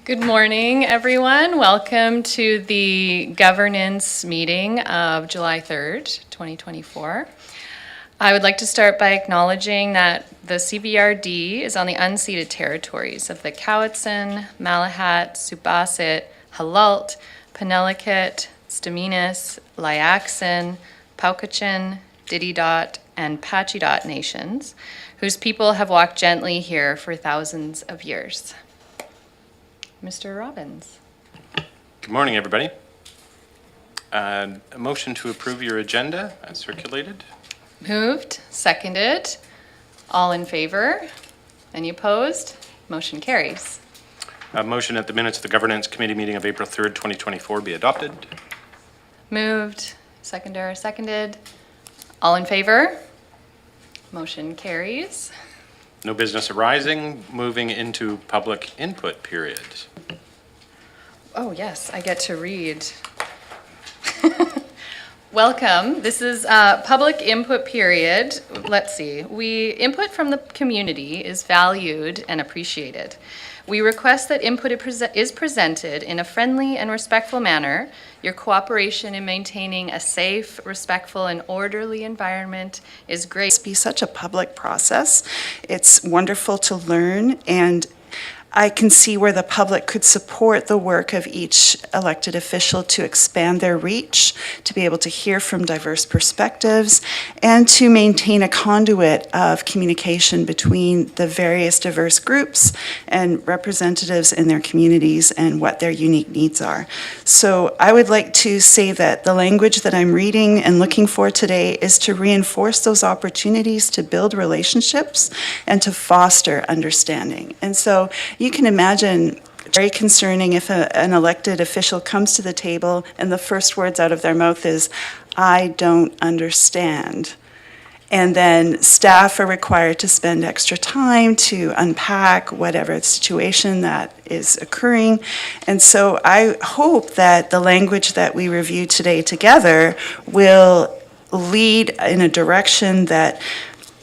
Good morning, everyone. Welcome to the governance meeting of July 3rd, 2024. I would like to start by acknowledging that the CVRD is on the unceded territories of the Cowichan, Malahat, Subasit, Halalt, Penelakut, Staminas, Liaxin, Paucachin, Dididot, and Pachidot nations, whose people have walked gently here for thousands of years. Mr. Robbins. Good morning, everybody. A motion to approve your agenda as circulated. Moved, seconded. All in favor? Any opposed? Motion carries. A motion that the minutes of the Governance Committee meeting of April 3rd, 2024 be adopted. Moved, seconded. All in favor? Motion carries. No business arising. Moving into public input period. Oh, yes, I get to read. Welcome. This is public input period. Let's see. Input from the community is valued and appreciated. We request that input is presented in a friendly and respectful manner. Your cooperation in maintaining a safe, respectful, and orderly environment is great. Be such a public process. It's wonderful to learn, and I can see where the public could support the work of each elected official to expand their reach, to be able to hear from diverse perspectives, and to maintain a conduit of communication between the various diverse groups and representatives in their communities and what their unique needs are. So I would like to say that the language that I'm reading and looking for today is to reinforce those opportunities to build relationships and to foster understanding. And so you can imagine very concerning if an elected official comes to the table and the first words out of their mouth is, "I don't understand." And then staff are required to spend extra time to unpack whatever situation that is occurring. And so I hope that the language that we review today together will lead in a direction that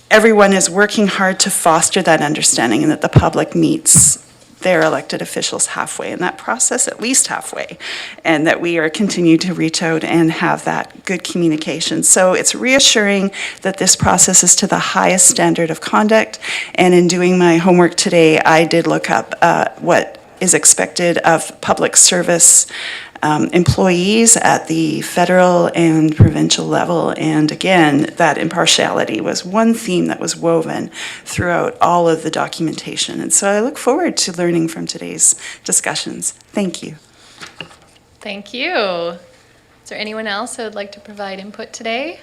everyone is working hard to foster that understanding and that the public meets their elected officials halfway in that process, at least halfway, and that we are continue to reach out and have that good communication. So it's reassuring that this process is to the highest standard of conduct, and in doing my homework today, I did look up what is expected of public service employees at the federal and provincial level. And again, that impartiality was one theme that was woven throughout all of the documentation. And so I look forward to learning from today's discussions. Thank you. Thank you. Is there anyone else who would like to provide input today?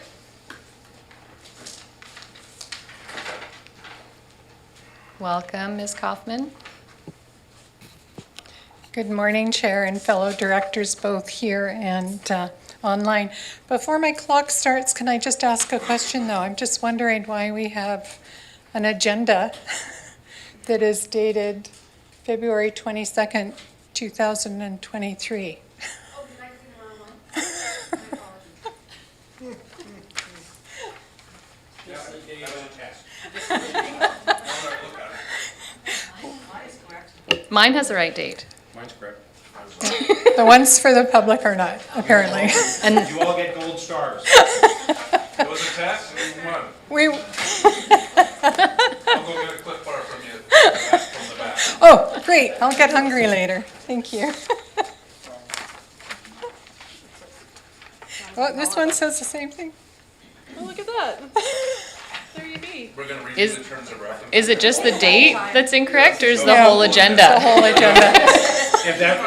Welcome, Ms. Kaufman. Good morning, Chair and fellow directors, both here and online. Before my clock starts, can I just ask a question, though? I'm just wondering why we have an agenda that is dated February 22nd, 2023. Oh, did I see the wrong one? My apologies. Mine has the right date. Mine's correct. The ones for the public are not, apparently. And You all get gold stars. It was a test, and you won. We, I'll go get a clip bar from you, from the back. oh, great, I'll get hungry later. Thank you. Oh, this one says the same thing. Oh, look at that. There you be. We're gonna Is- review the terms of reference. is it just the date that's incorrect, or is the Yeah. whole The agenda? whole agenda. If that,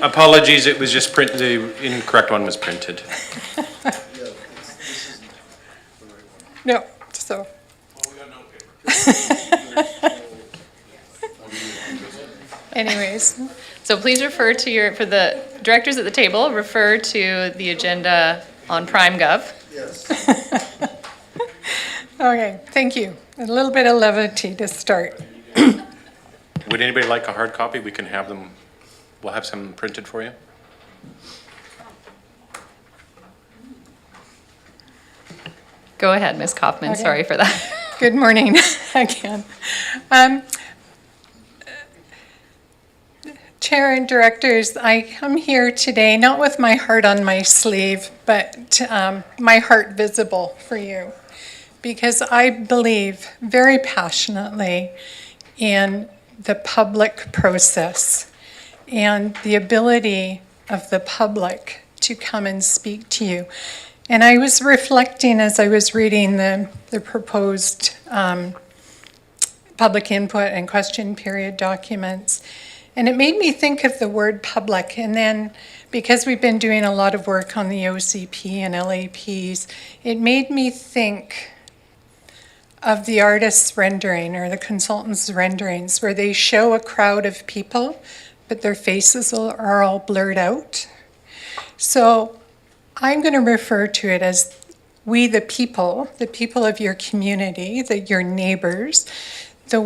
Apologies, it was just the incorrect one was printed. No, so, well, we got no paper. anyways. So please refer to for the directors at the table, refer to the agenda on PrimeGov. Okay, thank you. A little bit of levity to start. Would anybody like a hard copy? We can have them, we'll have some printed for you. Go ahead, Ms. Kaufman, Okay. sorry for that. Good morning again. Chair and directors, I come here today not with my heart on my sleeve, but my heart visible for you, because I believe very passionately in the public process and the ability of the public to come and speak to you. And I was reflecting as I was reading the proposed public input and question period documents, and it made me think of the word public. And then, because we've been doing a lot of work on the OCP and LAPs, it made me think of the artist's rendering or the consultant's renderings, where they show a crowd of people, but their faces are all blurred out. So I'm going to refer to it as we the people of your community, your neighbors, the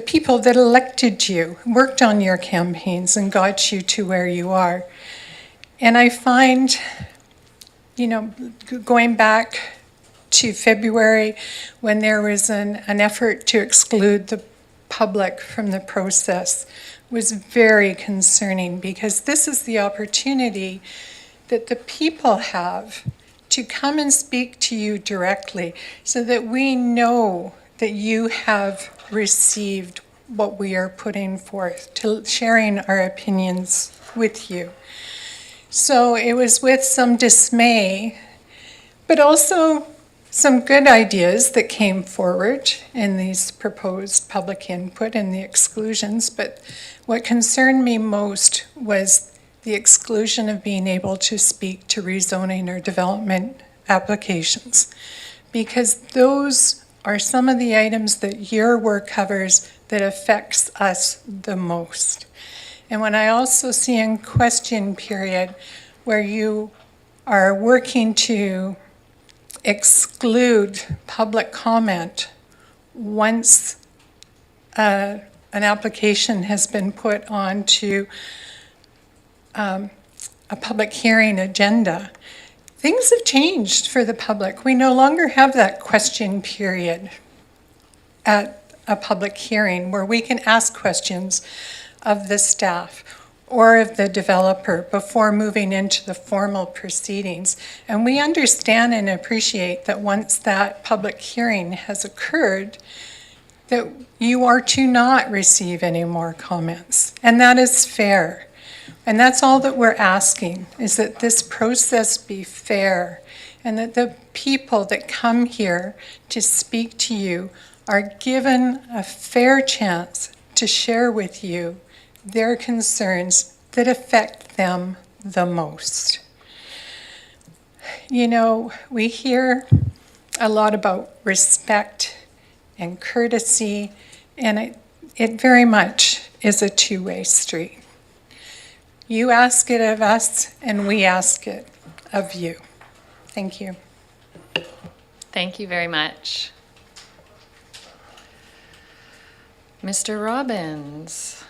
people that elected you, worked on your campaigns and got you to where you are. And I find, going back to February, when there was an effort to exclude the public from the process, was very concerning, because this is the opportunity that the people have to come and speak to you directly, so that we know that you have received what we are putting forth, to sharing our opinions with you. So it was with some dismay, but also some good ideas that came forward in these proposed public input and the exclusions. But what concerned me most was the exclusion of being able to speak to rezoning or development applications, because those are some of the items that your work covers that affects us the most. And when I also see in question period where you are working to exclude public comment once an application has been put onto a public hearing agenda, things have changed for the public. We no longer have that question period at a public hearing where we can ask questions of the staff or of the developer before moving into the formal proceedings. And we understand and appreciate that once that public hearing has occurred, that you are to not receive any more comments. And that is fair. And that's all that we're asking, is that this process be fair, and that the people that come here to speak to you are given a fair chance to share with you their concerns that affect them the most. We hear a lot about respect and courtesy, and it very much is a two-way street. You ask it of us, and we ask it of you. Thank you. Thank you very much. Mr. Robbins.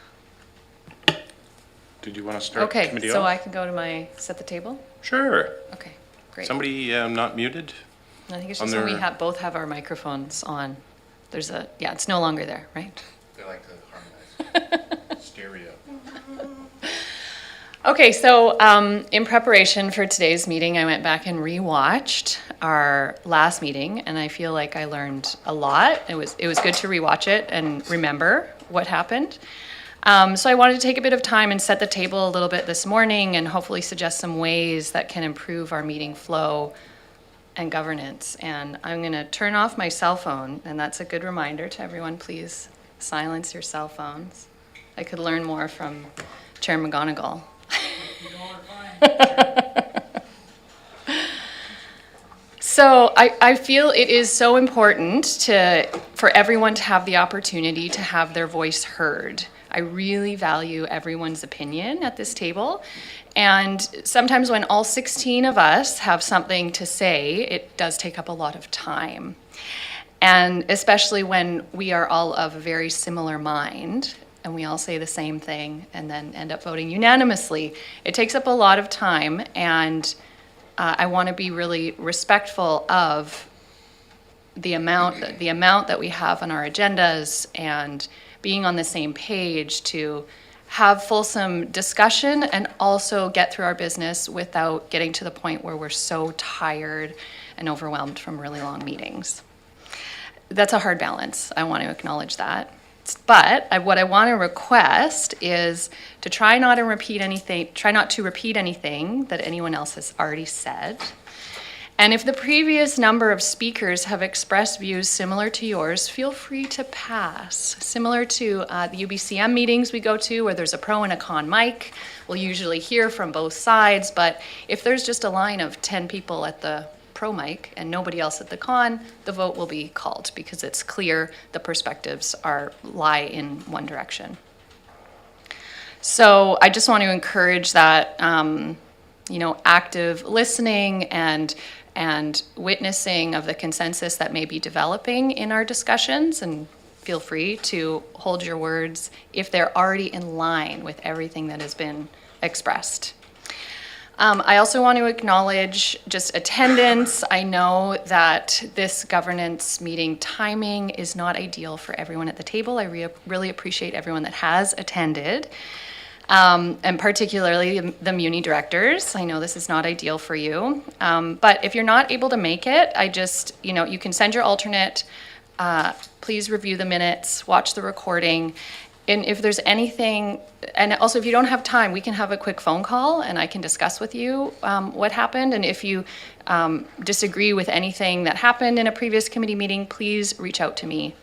Did you want to start Okay, committee so off? I can go to set the table? Sure. Okay, great. Somebody not muted? I think it's on just when we their- both have our microphones on. It's no longer there, right? They like to harmonize. Stereo. Okay, so in preparation for today's meeting, I went back and rewatched our last meeting, and I feel like I learned a lot. It was good to rewatch it and remember what happened. So I wanted to take a bit of time and set the table a little bit this morning, and hopefully suggest some ways that can improve our meeting flow and governance. And I'm going to turn off my cell phone, and that's a good reminder to everyone. Please silence your cell phones. I could learn more from Chair McGonigal. So I feel it is so important for everyone to have the opportunity to have their voice heard. I really value everyone's opinion at this table. And sometimes when all 16 of us have something to say, it does take up a lot of time. And especially when we are all of a very similar mind, and we all say the same thing and then end up voting unanimously. It takes up a lot of time, and I want to be really respectful of the amount that we have on our agendas and being on the same page to have fulsome discussion and also get through our business without getting to the point where we're so tired and overwhelmed from really long meetings. That's a hard balance. I want to acknowledge that. But what I want to request is to try not to repeat anything that anyone else has already said. And if the previous number of speakers have expressed views similar to yours, feel free to pass. Similar to the UBCM meetings we go to where there's a pro and a con mic, we'll usually hear from both sides, but if there's just a line of 10 people at the pro mic and nobody else at the con, the vote will be called because it's clear the perspectives lie in one direction. So I just want to encourage that active listening and witnessing of the consensus that may be developing in our discussions, and feel free to hold your words if they're already in line with everything that has been expressed. I also want to acknowledge just attendance. I know that this governance meeting timing is not ideal for everyone at the table. I really appreciate everyone that has attended. And particularly the Muni directors. I know this is not ideal for you. But if you're not able to make it, you can send your alternate. Please review the minutes, watch the recording. And if there's anything, and also if you don't have time, we can have a quick phone call and I can discuss with you what happened. And if you disagree with anything that happened in a previous committee meeting, please reach out to me.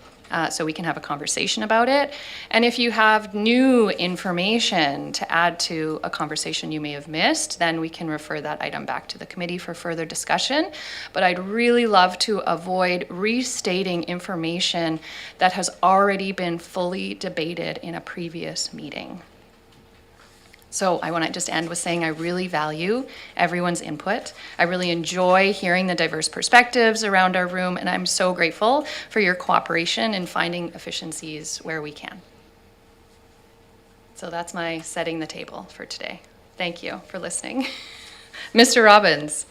So we can have a conversation about it. And if you have new information to add to a conversation you may have missed, then we can refer that item back to the committee for further discussion. But I'd really love to avoid restating information that has already been fully debated in a previous meeting. So I want to just end with saying I really value everyone's input. I really enjoy hearing the diverse perspectives around our room, and I'm so grateful for your cooperation in finding efficiencies where we can. So that's my setting the table for today. Thank you for listening. Mr. Robbins.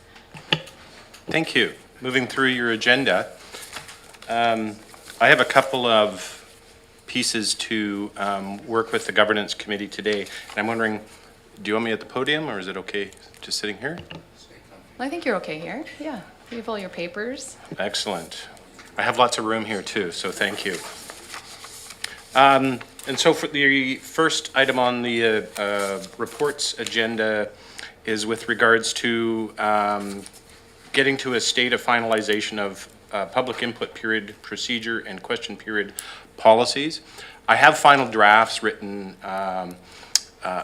Thank you. Moving through your agenda, I have a couple of pieces to work with the governance committee today. And I'm wondering, do you want me at the podium or is it okay just sitting here? I think you're okay here. Yeah, you have all your papers. Excellent. I have lots of room here too, so thank you. And so for the first item on the reports agenda is with regards to getting to a state of finalization of public input period procedure and question period policies. I have final drafts written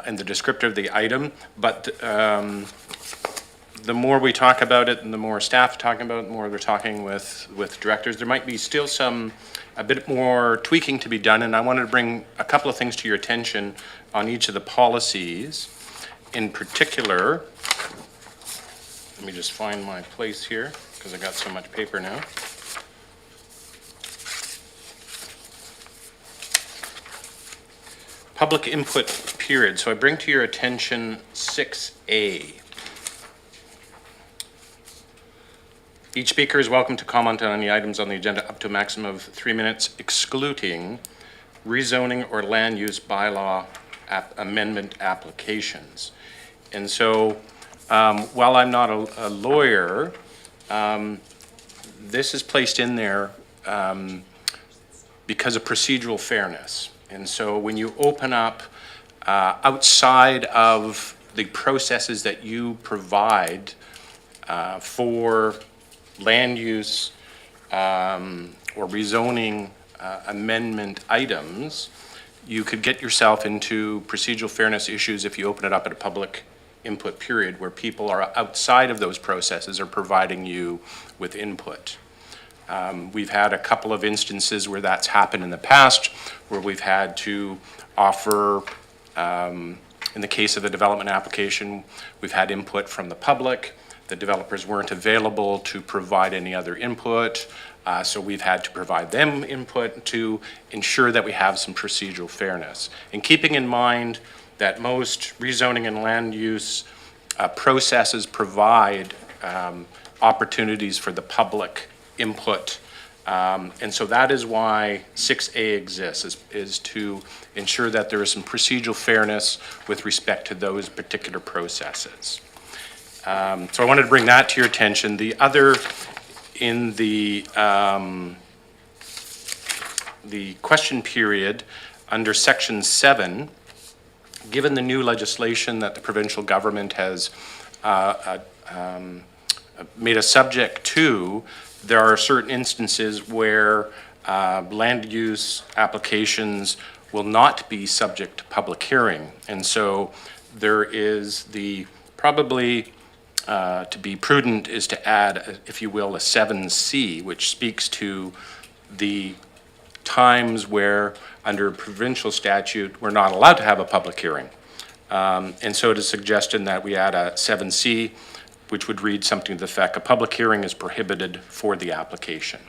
in the descriptor of the item, but the more we talk about it and the more staff talking about it, the more they're talking with directors, there might be still a bit more tweaking to be done, and I wanted to bring a couple of things to your attention on each of the policies. In particular, let me just find my place here because I got so much paper now. Public input period. So I bring to your attention 6A. Each speaker is welcome to comment on any items on the agenda up to a maximum of 3 minutes, excluding rezoning or land use bylaw amendment applications. And so while I'm not a lawyer, this is placed in there because of procedural fairness. And so when you open up outside of the processes that you provide for land use or rezoning amendment items, you could get yourself into procedural fairness issues if you open it up at a public input period where people are outside of those processes are providing you with input. We've had a couple of instances where that's happened in the past, where we've had to offer, in the case of the development application, we've had input from the public. The developers weren't available to provide any other input, so we've had to provide them input to ensure that we have some procedural fairness. And keeping in mind that most rezoning and land use processes provide opportunities for the public input And so that is why 6A exists, is to ensure that there is some procedural fairness with respect to those particular processes. So I wanted to bring that to your attention. The other, in the question period, under Section 7, given the new legislation that the provincial government has made a subject to, there are certain instances where land use applications will not be subject to public hearing. And so there is probably to be prudent is to add, if you will, a 7C, which speaks to the times where, under provincial statute, we're not allowed to have a public hearing. And so it is suggested that we add a 7C, which would read something to the effect, a public hearing is prohibited for the application.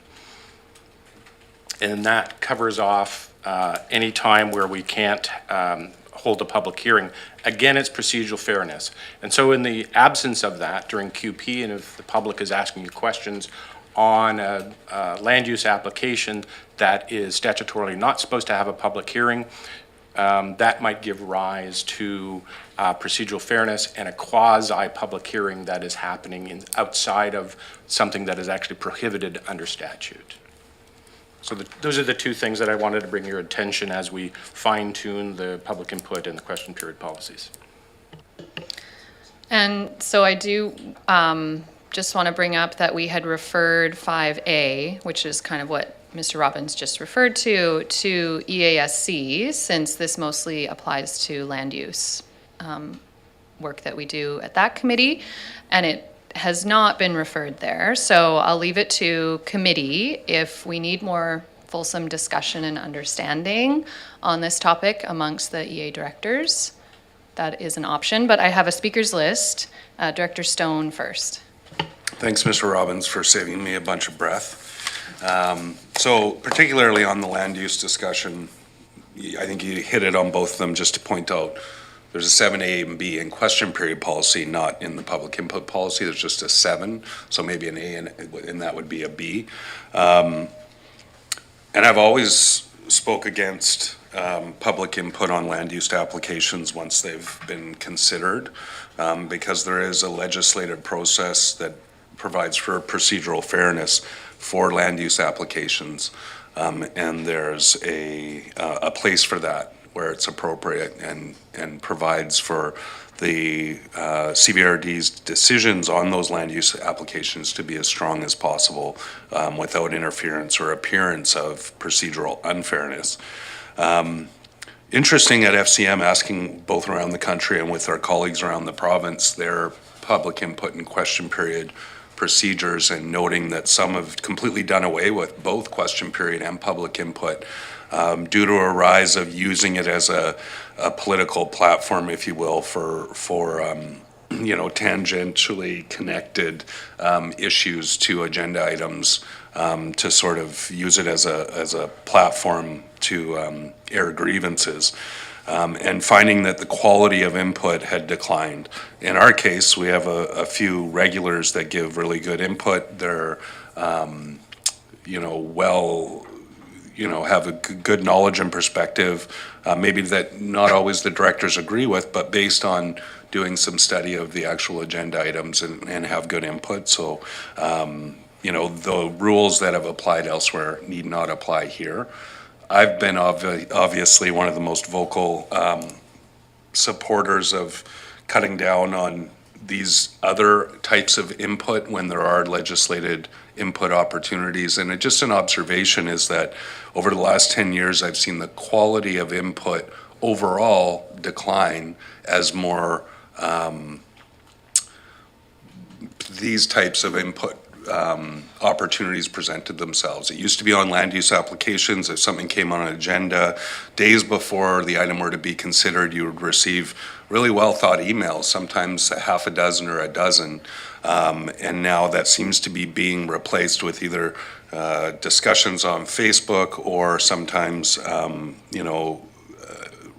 And that covers off any time where we can't hold a public hearing. Again, it's procedural fairness. And so in the absence of that during QP, and if the public is asking you questions on a land use application that is statutorily not supposed to have a public hearing, that might give rise to procedural fairness and a quasi-public hearing that is happening outside of something that is actually prohibited under statute. So those are the two things that I wanted to bring your attention as we fine-tune the public input and the question period policies. And so I do just want to bring up that we had referred 5A, which is kind of what Mr. Robbins just referred to EASC, since this mostly applies to land use work that we do at that committee, and it has not been referred there. So I'll leave it to committee if we need more fulsome discussion and understanding on this topic amongst the EA directors. That is an option, but I have a speakers list. Director Stone first. Thanks, Mr. Robbins, for saving me a bunch of breath. So particularly on the land use discussion, I think you hit it on both of them. Just to point out, there's a 7A and B in question period policy, not in the public input policy. There's just a 7, so maybe an A and that would be a B. And I've always spoke against public input on land use applications once they've been considered, because there is a legislative process that provides for procedural fairness for land use applications, and there's a place for that where it's appropriate and provides for the CVRD's decisions on those land use applications to be as strong as possible without interference or appearance of procedural unfairness. Interesting at FCM, asking both around the country and with our colleagues around the province, their public input and question period procedures, and noting that some have completely done away with both question period and public input due to a rise of using it as a political platform, if you will, for tangentially connected issues to agenda items, to sort of use it as a platform to air grievances. And finding that the quality of input had declined. In our case, we have a few regulars that give really good input. They're, have a good knowledge and perspective, maybe that not always the directors agree with, but based on doing some study of the actual agenda items and have good input. So, the rules that have applied elsewhere need not apply here. I've been obviously one of the most vocal supporters of cutting down on these other types of input when there are legislated input opportunities. And just an observation is that over the last 10 years, I've seen the quality of input overall decline as more these types of input opportunities presented themselves. It used to be on land use applications. If something came on an agenda, days before the item were to be considered, you would receive really well thought emails, sometimes a half a dozen or a dozen. And now that seems to be being replaced with either discussions on Facebook or sometimes,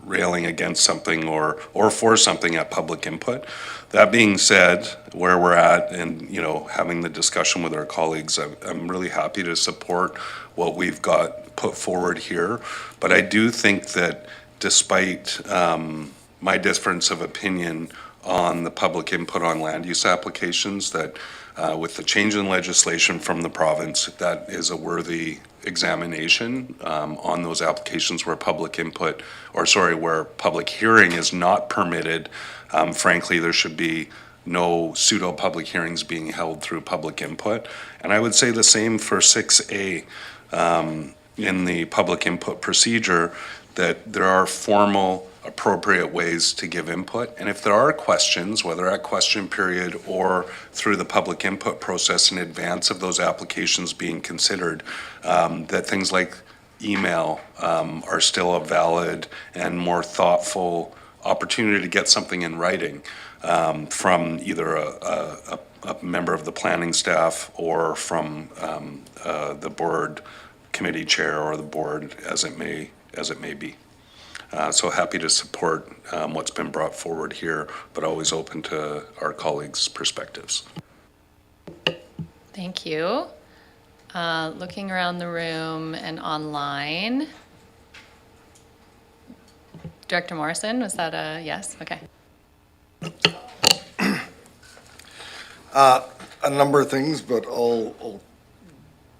railing against something or for something at public input. That being said, where we're at and, you know, having the discussion with our colleagues, I'm really happy to support what we've got put forward here. But I do think that despite my difference of opinion on the public input on land use applications, that with the change in legislation from the province, that is a worthy examination on those applications where public input, or sorry, where public hearing is not permitted. Frankly, there should be no pseudo-public hearings being held through public input. And I would say the same for 6A in the public input procedure, that there are formal, appropriate ways to give input. And if there are questions, whether at question period or through the public input process in advance of those applications being considered, that things like email are still a valid and more thoughtful opportunity to get something in writing from either a member of the planning staff or from the board committee chair or the board as it may be. So happy to support what's been brought forward here, but always open to our colleagues' perspectives. Thank you. Looking around the room and online. Director Morrison, was that a yes? Okay. A number of things, but I'll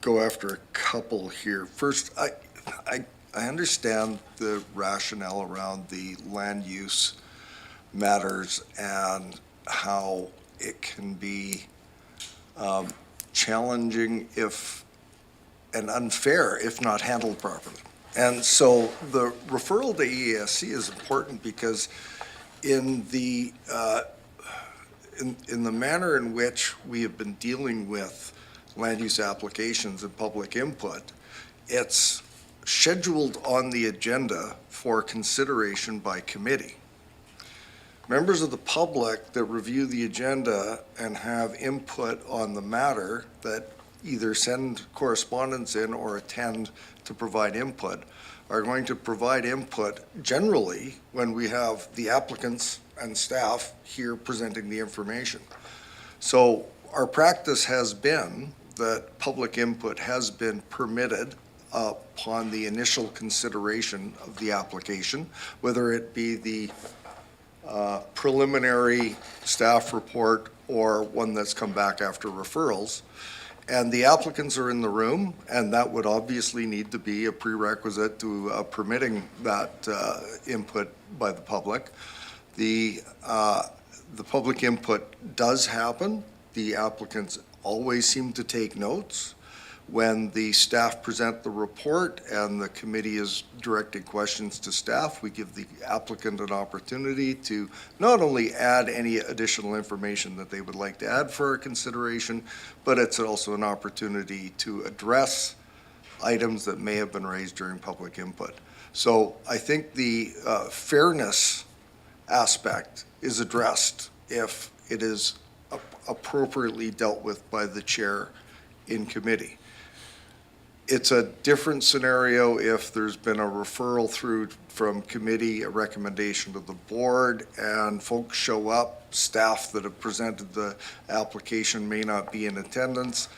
go after a couple here. First, I understand the rationale around the land use matters and how it can be challenging and unfair if not handled properly. And so the referral to EASC is important because in the manner in which we have been dealing with land use applications and public input, it's scheduled on the agenda for consideration by committee. Members of the public that review the agenda and have input on the matter, that either send correspondence in or attend to provide input, are going to provide input generally when we have the applicants and staff here presenting the information. So our practice has been that public input has been permitted upon the initial consideration of the application, whether it be the preliminary staff report or one that's come back after referrals. And the applicants are in the room, and that would obviously need to be a prerequisite to permitting that input by the public. The public input does happen. The applicants always seem to take notes. When the staff present the report and the committee is directing questions to staff, we give the applicant an opportunity to not only add any additional information that they would like to add for our consideration, but it's also an opportunity to address items that may have been raised during public input. So I think the fairness aspect is addressed if it is appropriately dealt with by the chair in committee. It's a different scenario if there's been a referral through from committee, a recommendation to the board, and folks show up, staff that have presented the application may not be in attendance.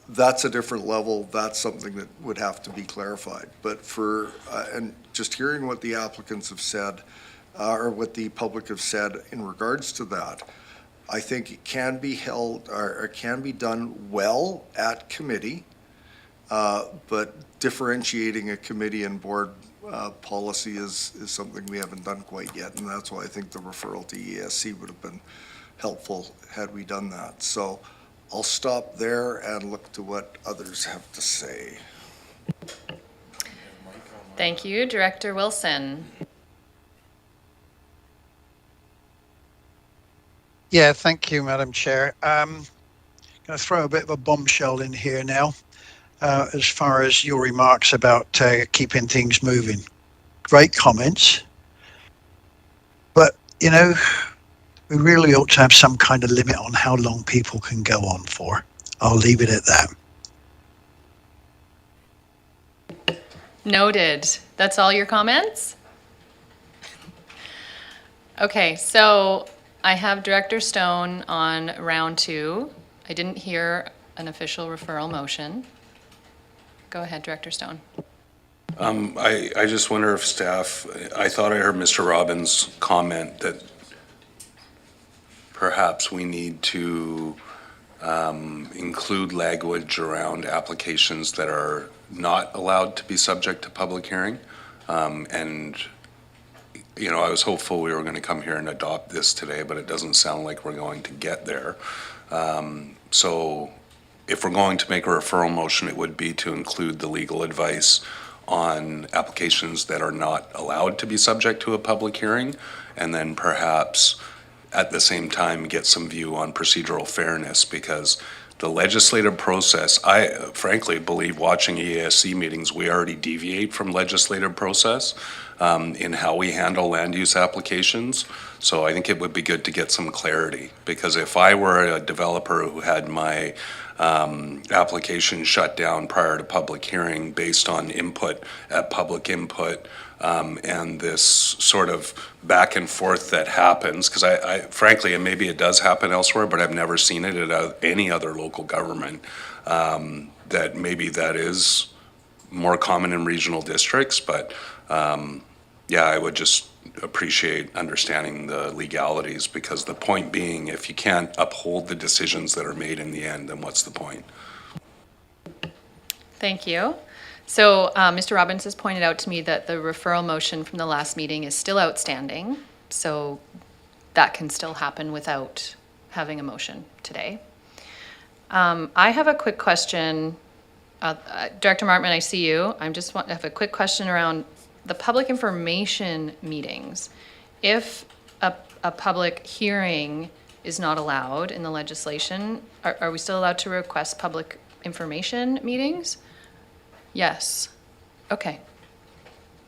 That's a different level. That's something that would have to be clarified. But for, and just hearing what the applicants have said, or what the public have said in regards to that, I think it can be held, or can be done well at committee. But differentiating a committee and board policy is something we haven't done quite yet, and that's why I think the referral to EASC would have been helpful had we done that. So I'll stop there and look to what others have to say. Thank you. Director Wilson. Yeah, thank you, Madam Chair. Going to throw a bit of a bombshell in here now. As far as your remarks about keeping things moving. Great comments. But, you know, we really ought to have some kind of limit on how long people can go on for. I'll leave it at that. Noted. That's all your comments? Okay, so I have Director Stone on round 2. I didn't hear an official referral motion. Go ahead, Director Stone. I just wonder if staff, I thought I heard Mr. Robbins comment that perhaps we need to include language around applications that are not allowed to be subject to public hearing. And, you know, I was hopeful we were going to come here and adopt this today, but it doesn't sound like we're going to get there. So if we're going to make a referral motion, it would be to include the legal advice on applications that are not allowed to be subject to a public hearing, and then perhaps at the same time get some view on procedural fairness, because the legislative process, I frankly believe watching EASC meetings, we already deviate from legislative process in how we handle land use applications. So I think it would be good to get some clarity, because if I were a developer who had my application shut down prior to public hearing based on input at public input, and this sort of back and forth that happens, because I frankly, and maybe it does happen elsewhere, but I've never seen it at any other local government, that maybe that is more common in regional districts, but yeah, I would just appreciate understanding the legalities, because the point being, if you can't uphold the decisions that are made in the end, then what's the point? Thank you. So Mr. Robbins has pointed out to me that the referral motion from the last meeting is still outstanding. So that can still happen without having a motion today. I have a quick question. Director Martman, I see you. I just want to have a quick question around the public information meetings. If a public hearing is not allowed in the legislation, are we still allowed to request public information meetings? Yes. Okay.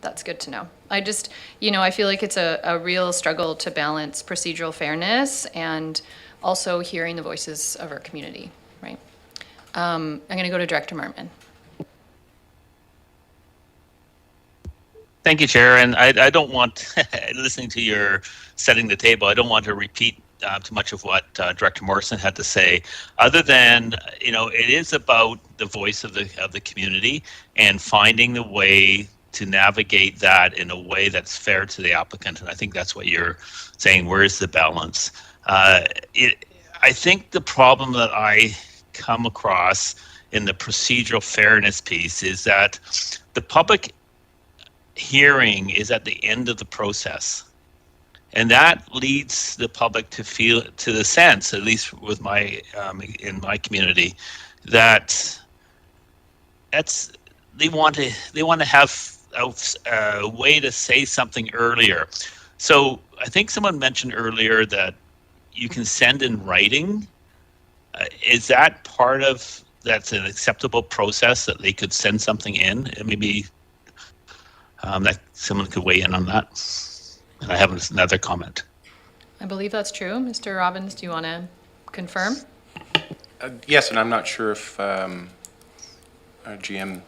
That's good to know. I just, I feel like it's a real struggle to balance procedural fairness and also hearing the voices of our community, right? I'm going to go to Director Martman. Thank you, Chair. And I don't want, listening to your setting the table, I don't want to repeat too much of what Director Morrison had to say, other than, it is about the voice of the community and finding the way to navigate that in a way that's fair to the applicant. And I think that's what you're saying. Where is the balance? I think the problem that I come across in the procedural fairness piece is that the public hearing is at the end of the process. And that leads the public to feel, to the sense, at least with my in my community, that they want to have a way to say something earlier. So I think someone mentioned earlier that you can send in writing. Is that part of that's an acceptable process that they could send something in? And maybe that someone could weigh in on that. And I have another comment. I believe that's true. Mr. Robbins, do you want to confirm? Yes, and I'm not sure if our GM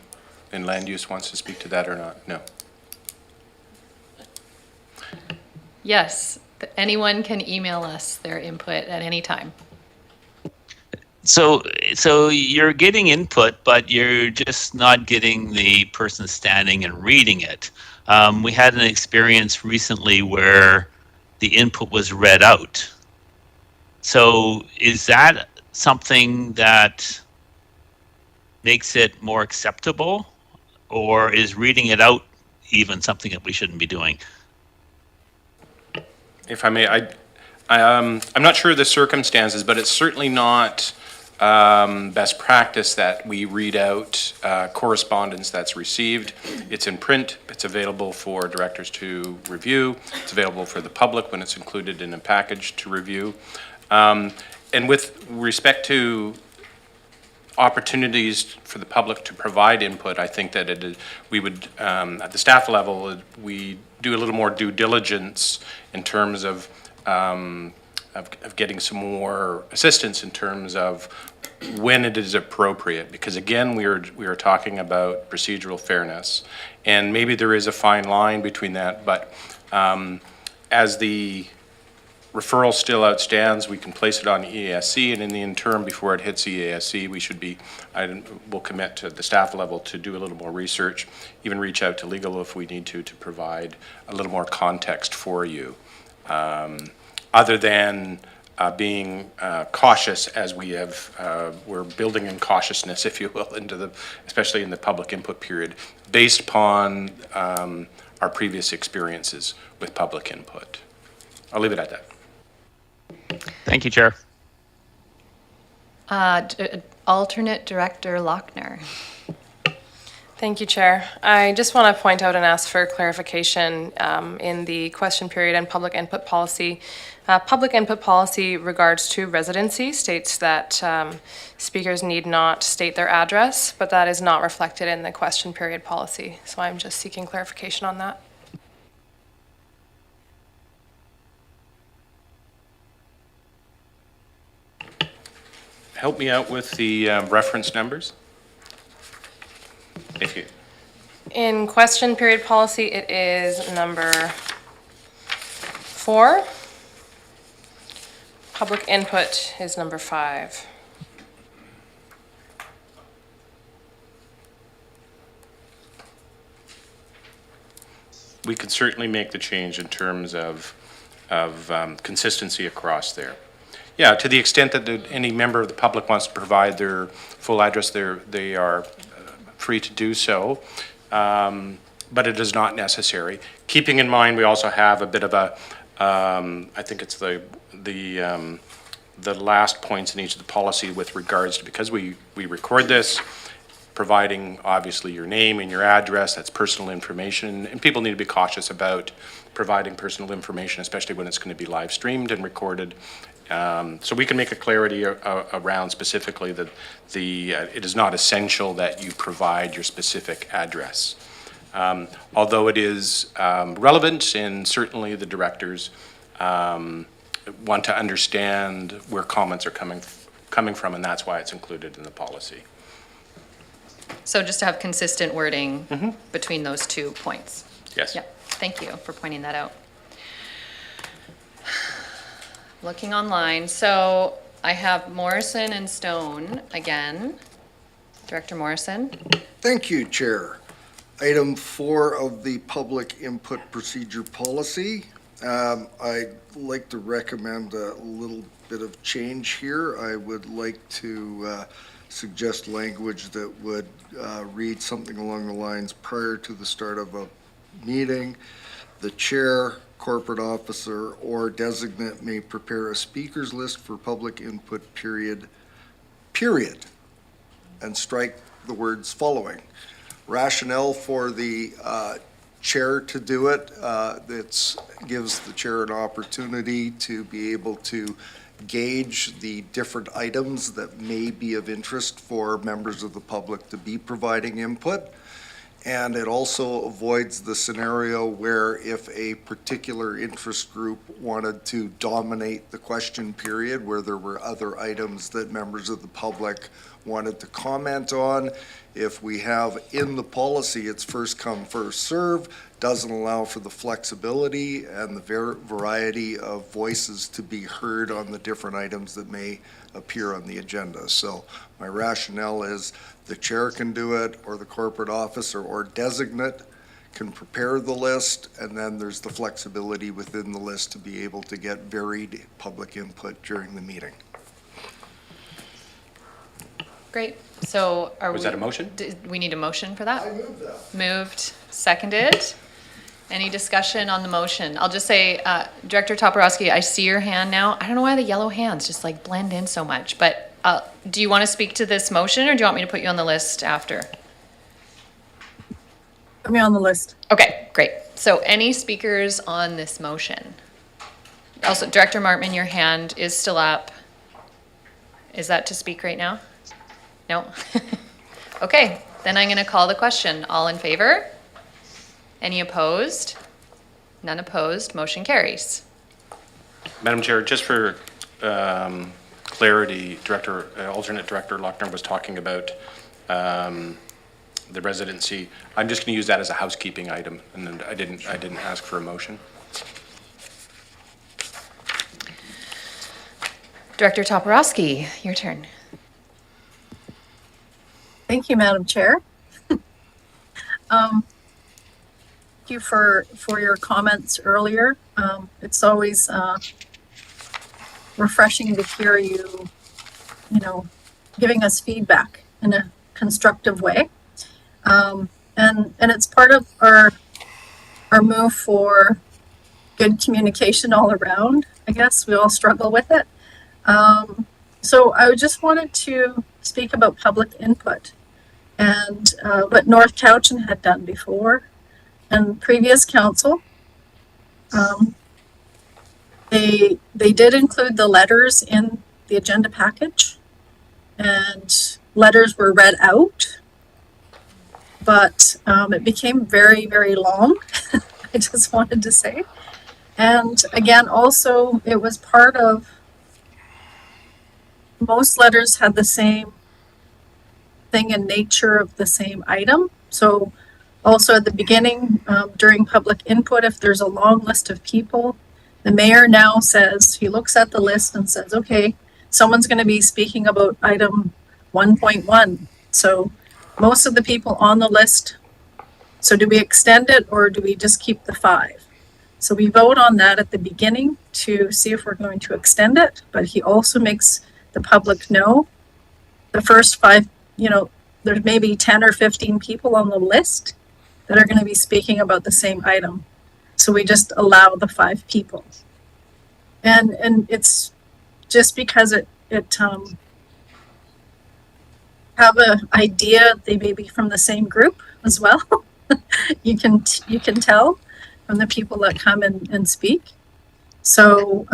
in land use wants to speak to that or not. No. Yes. Anyone can email us their input at any time. So you're getting input, but you're just not getting the person standing and reading it. We had an experience recently where the input was read out. So is that something that makes it more acceptable, or is reading it out even something that we shouldn't be doing? If I may, I'm not sure of the circumstances, but it's certainly not best practice that we read out correspondence that's received. It's in print, it's available for directors to review, it's available for the public when it's included in a package to review. And with respect to opportunities for the public to provide input, I think that we would, at the staff level, we do a little more due diligence in terms of getting some more assistance in terms of when it is appropriate, because again, we are talking about procedural fairness, and maybe there is a fine line between that, but As the referral still outstands, we can place it on EASC, and in the interim, before it hits EASC, we should be, we'll commit to the staff level to do a little more research, even reach out to legal if we need to provide a little more context for you. Other than being cautious as we have, we're building in cautiousness, if you will, into the, especially in the public input period, based upon our previous experiences with public input. I'll leave it at that. Thank you, Chair. Alternate Director Lochner. Thank you, Chair. I just want to point out and ask for clarification in the question period and public input policy. Public input policy regards to residency states that speakers need not state their address, but that is not reflected in the question period policy. So I'm just seeking clarification on that. Help me out with the reference numbers, if you. In question period policy, it is number 4. Public input is number 5. We could certainly make the change in terms of consistency across there. Yeah, to the extent that any member of the public wants to provide their full address, they are free to do so, but it is not necessary. Keeping in mind, we also have a bit of a, I think it's the last points in each of the policy with regards to, because we record this, providing obviously your name and your address, that's personal information, and people need to be cautious about providing personal information, especially when it's going to be live streamed and recorded. So we can make a clarity around specifically that it is not essential that you provide your specific address. Although it is relevant, and certainly the directors want to understand where comments are coming from, and that's why it's included in the policy. So just to have consistent wording between those 2 points. Yes. Yep, thank you for pointing that out. Looking online, so I have Morrison and Stone again. Director Morrison. Thank you, Chair. Item 4 of the public input procedure policy. I'd like to recommend a little bit of change here. I would like to suggest language that would read something along the lines: prior to the start of a meeting, the chair, corporate officer, or designate may prepare a speakers list for public input period, and strike the words following. Rationale for the chair to do it, it gives the chair an opportunity to be able to gauge the different items that may be of interest for members of the public to be providing input. And it also avoids the scenario where if a particular interest group wanted to dominate the question period, where there were other items that members of the public wanted to comment on, if we have in the policy, it's first come, first serve, doesn't allow for the flexibility and the variety of voices to be heard on the different items that may appear on the agenda. So my rationale is the chair can do it, or the corporate officer or designate can prepare the list, and then there's the flexibility within the list to be able to get varied public input during the meeting. Great, so are we? Was that a motion? We need a motion for that? I move that. Moved, seconded. Any discussion on the motion? I'll just say, Director Toporowski, I see your hand now. I don't know why the yellow hands just like blend in so much, but do you want to speak to this motion, or do you want me to put you on the list after? Put me on the list. Okay, great. So any speakers on this motion? Also, Director Martman, your hand is still up. Is that to speak right now? No? Okay, then I'm going to call the question. All in favor? Any opposed? None opposed. Motion carries. Madam Chair, just for clarity, Alternate Director Lochner was talking about the residency. I'm just going to use that as a housekeeping item, and then I didn't ask for a motion. Director Toporowski, your turn. Thank you, Madam Chair. Thank you for your comments earlier. It's always refreshing to hear you giving us feedback in a constructive way. And it's part of our move for good communication all around. I guess we all struggle with it. So I just wanted to speak about public input and what North Cowichan had done before and previous council. They did include the letters in the agenda package, and letters were read out, but it became very, very long. I just wanted to say. And again, also, it was part of, most letters had the same thing in nature of the same item. So also at the beginning, during public input, if there's a long list of people, the mayor now says, he looks at the list and says, okay, someone's going to be speaking about item 1.1. So most of the people on the list, so do we extend it or do we just keep the 5? So we vote on that at the beginning to see if we're going to extend it, but he also makes the public know the first 5, there's maybe 10 or 15 people on the list that are going to be speaking about the same item. So we just allow the 5 people. And it's just because it have an idea they may be from the same group as well. you can tell from the people that come and speak. So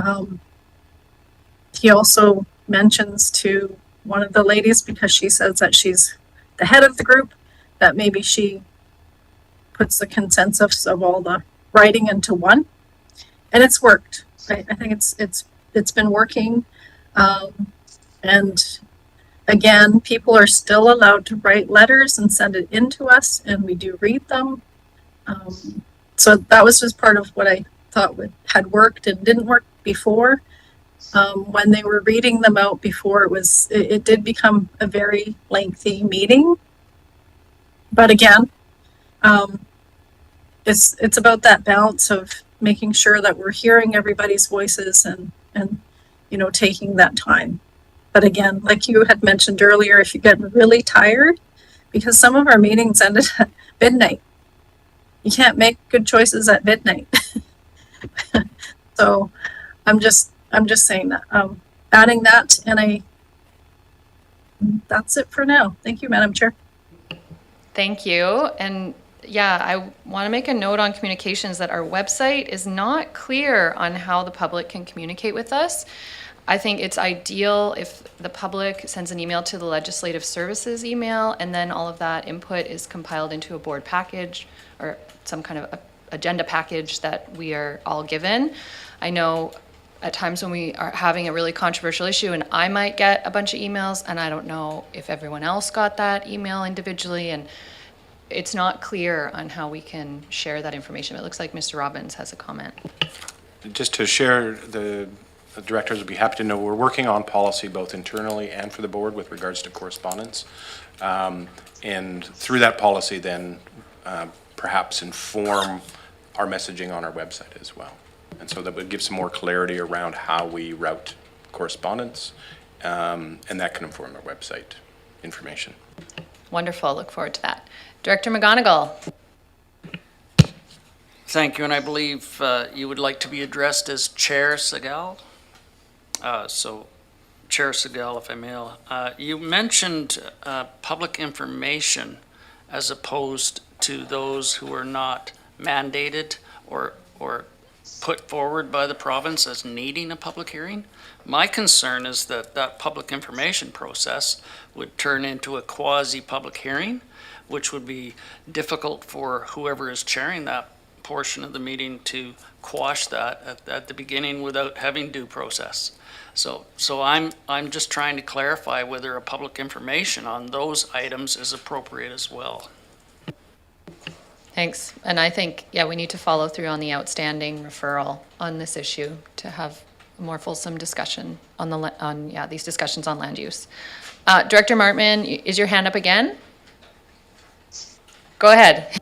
he also mentions to one of the ladies, because she says that she's the head of the group, that maybe she puts the consensus of all the writing into one, and it's worked. I think it's been working, and again, people are still allowed to write letters and send it in to us, and we do read them. So that was just part of what I thought had worked and didn't work before. When they were reading them out before, it did become a very lengthy meeting. But again, it's about that balance of making sure that we're hearing everybody's voices and taking that time. But again, like you had mentioned earlier, if you get really tired, because some of our meetings ended at midnight, you can't make good choices at midnight. So I'm just saying that, adding that, and that's it for now. Thank you, Madam Chair. Thank you. And yeah, I want to make a note on communications that our website is not clear on how the public can communicate with us. I think it's ideal if the public sends an email to the Legislative Services email, and then all of that input is compiled into a board package or some kind of agenda package that we are all given. I know at times when we are having a really controversial issue, and I might get a bunch of emails, and I don't know if everyone else got that email individually, and it's not clear on how we can share that information. It looks like Mr. Robbins has a comment. Just to share, the directors would be happy to know we're working on policy both internally and for the board with regards to correspondence. And through that policy then perhaps inform our messaging on our website as well. And so that would give some more clarity around how we route correspondence, and that can inform our website information. Wonderful, look forward to that. Director McGonigal. Thank you, and I believe you would like to be addressed as Chair Segal. So, Chair Segal, if I may. You mentioned public information as opposed to those who are not mandated or put forward by the province as needing a public hearing. My concern is that public information process would turn into a quasi-public hearing, which would be difficult for whoever is chairing that portion of the meeting to quash that at the beginning without having due process. So I'm just trying to clarify whether a public information on those items is appropriate as well. Thanks. And I think, yeah, we need to follow through on the outstanding referral on this issue to have a more fulsome discussion on these discussions on land use. Director Martman, is your hand up again? Go ahead.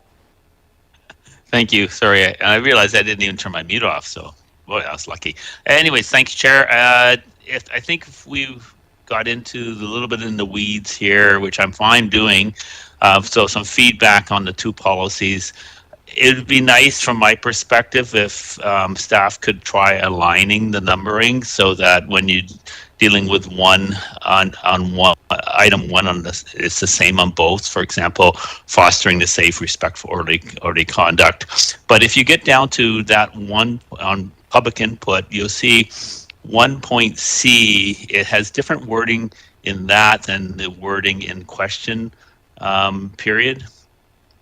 Thank you. Sorry, I realized I didn't even turn my mute off, so boy, I was lucky. Anyways, thanks, Chair. I think if we got into a little bit in the weeds here, which I'm fine doing, so some feedback on the two policies. It would be nice from my perspective if staff could try aligning the numbering so that when you're dealing with one on one item one on this, it's the same on both. For example, fostering the safe, respectful, orderly conduct. But if you get down to that one on public input, you'll see 1.c. It has different wording in that than the wording in question period.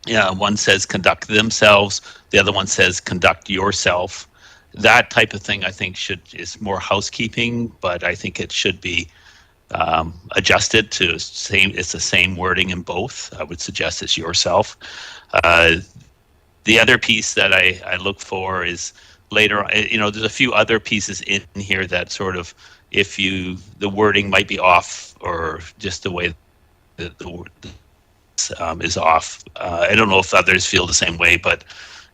Yeah, one says conduct themselves, the other one says conduct yourself. That type of thing I think is more housekeeping, but I think it should be adjusted to it's the same wording in both. I would suggest it's yourself. The other piece that I look for is later, there's a few other pieces in here that sort of, the wording might be off or just the way the word is off. I don't know if others feel the same way, but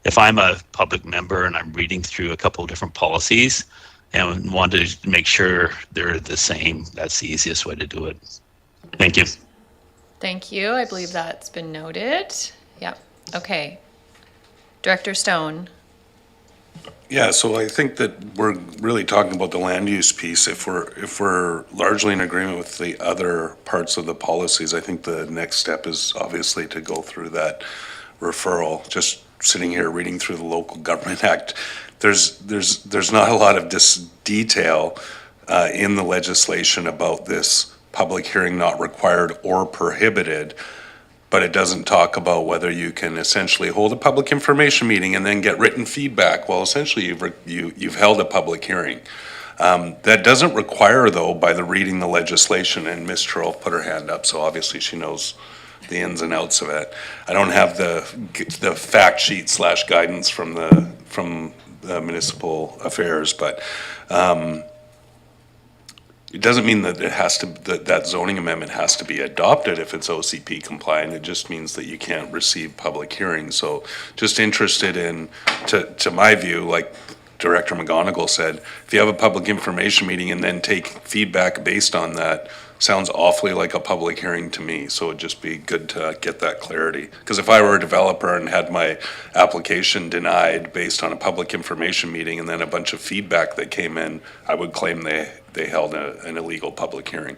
if I'm a public member and I'm reading through a couple of different policies and want to make sure they're the same, that's the easiest way to do it. Thank you. Thank you. I believe that's been noted. Yep. Okay. Director Stone. Yeah, so I think that we're really talking about the land use piece. If we're largely in agreement with the other parts of the policies, I think the next step is obviously to go through that referral. Just sitting here reading through the Local Government Act, there's not a lot of detail in the legislation about this public hearing not required or prohibited. But it doesn't talk about whether you can essentially hold a public information meeting and then get written feedback. Well, essentially, you've held a public hearing. That doesn't require, though, by the reading the legislation, and Ms. Charles put her hand up, so obviously she knows the ins and outs of it. I don't have the fact sheet / guidance from the municipal affairs, but it doesn't mean that that zoning amendment has to be adopted if it's OCP compliant. It just means that you can't receive public hearings. So just interested in, to my view, like Director McGonigal said, if you have a public information meeting and then take feedback based on that, sounds awfully like a public hearing to me. So it'd just be good to get that clarity. Because if I were a developer and had my application denied based on a public information meeting and then a bunch of feedback that came in, I would claim they held an illegal public hearing.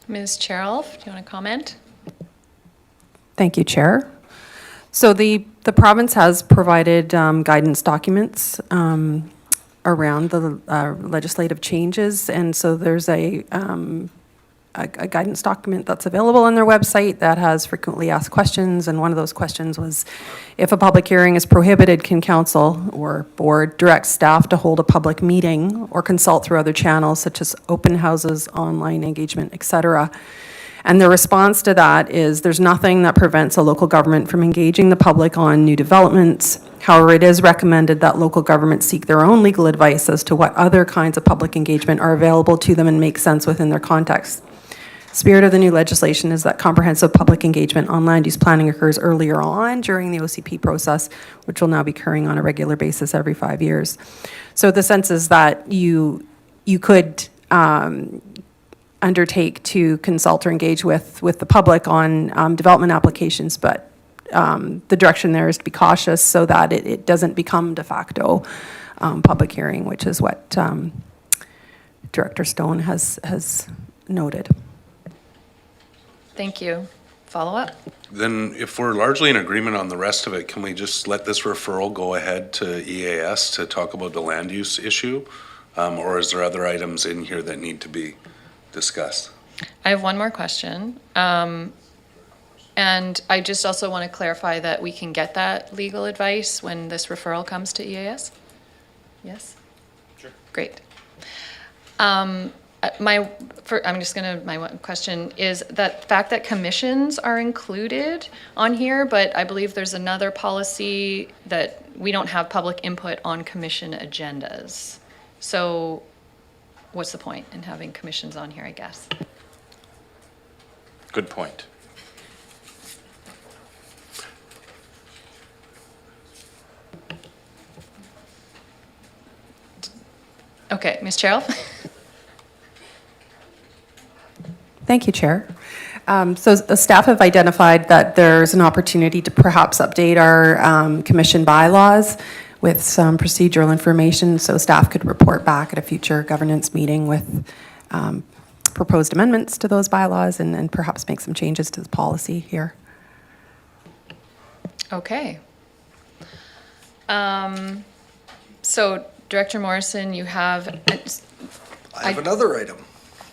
Ms. Cherolf, do you want to comment? Thank you, Chair. So the province has provided guidance documents around the legislative changes, and so there's a guidance document that's available on their website that has frequently asked questions, and one of those questions was, if a public hearing is prohibited, can council or board direct staff to hold a public meeting or consult through other channels such as open houses, online engagement, etc.? And the response to that is there's nothing that prevents a local government from engaging the public on new developments. However, it is recommended that local governments seek their own legal advice as to what other kinds of public engagement are available to them and make sense within their context. Spirit of the new legislation is that comprehensive public engagement on land use planning occurs earlier on during the OCP process, which will now be occurring on a regular basis every 5 years. So the sense is that you could undertake to consult or engage with the public on development applications, but the direction there is to be cautious so that it doesn't become de facto public hearing, which is what Director Stone has noted. Thank you. Follow up? Then if we're largely in agreement on the rest of it, can we just let this referral go ahead to EAS to talk about the land use issue? Or is there other items in here that need to be discussed? I have one more question. And I just also want to clarify that we can get that legal advice when this referral comes to EAS? Yes? Sure. Great. My one question is that fact that commissions are included on here, but I believe there's another policy that we don't have public input on commission agendas. So what's the point in having commissions on here, I guess? Good point. Okay, Ms. Cheryl? Thank you, Chair. So the staff have identified that there's an opportunity to perhaps update our commission bylaws with some procedural information, so staff could report back at a future governance meeting with proposed amendments to those bylaws and perhaps make some changes to the policy here. Okay. So Director Morrison, you have, I have another item.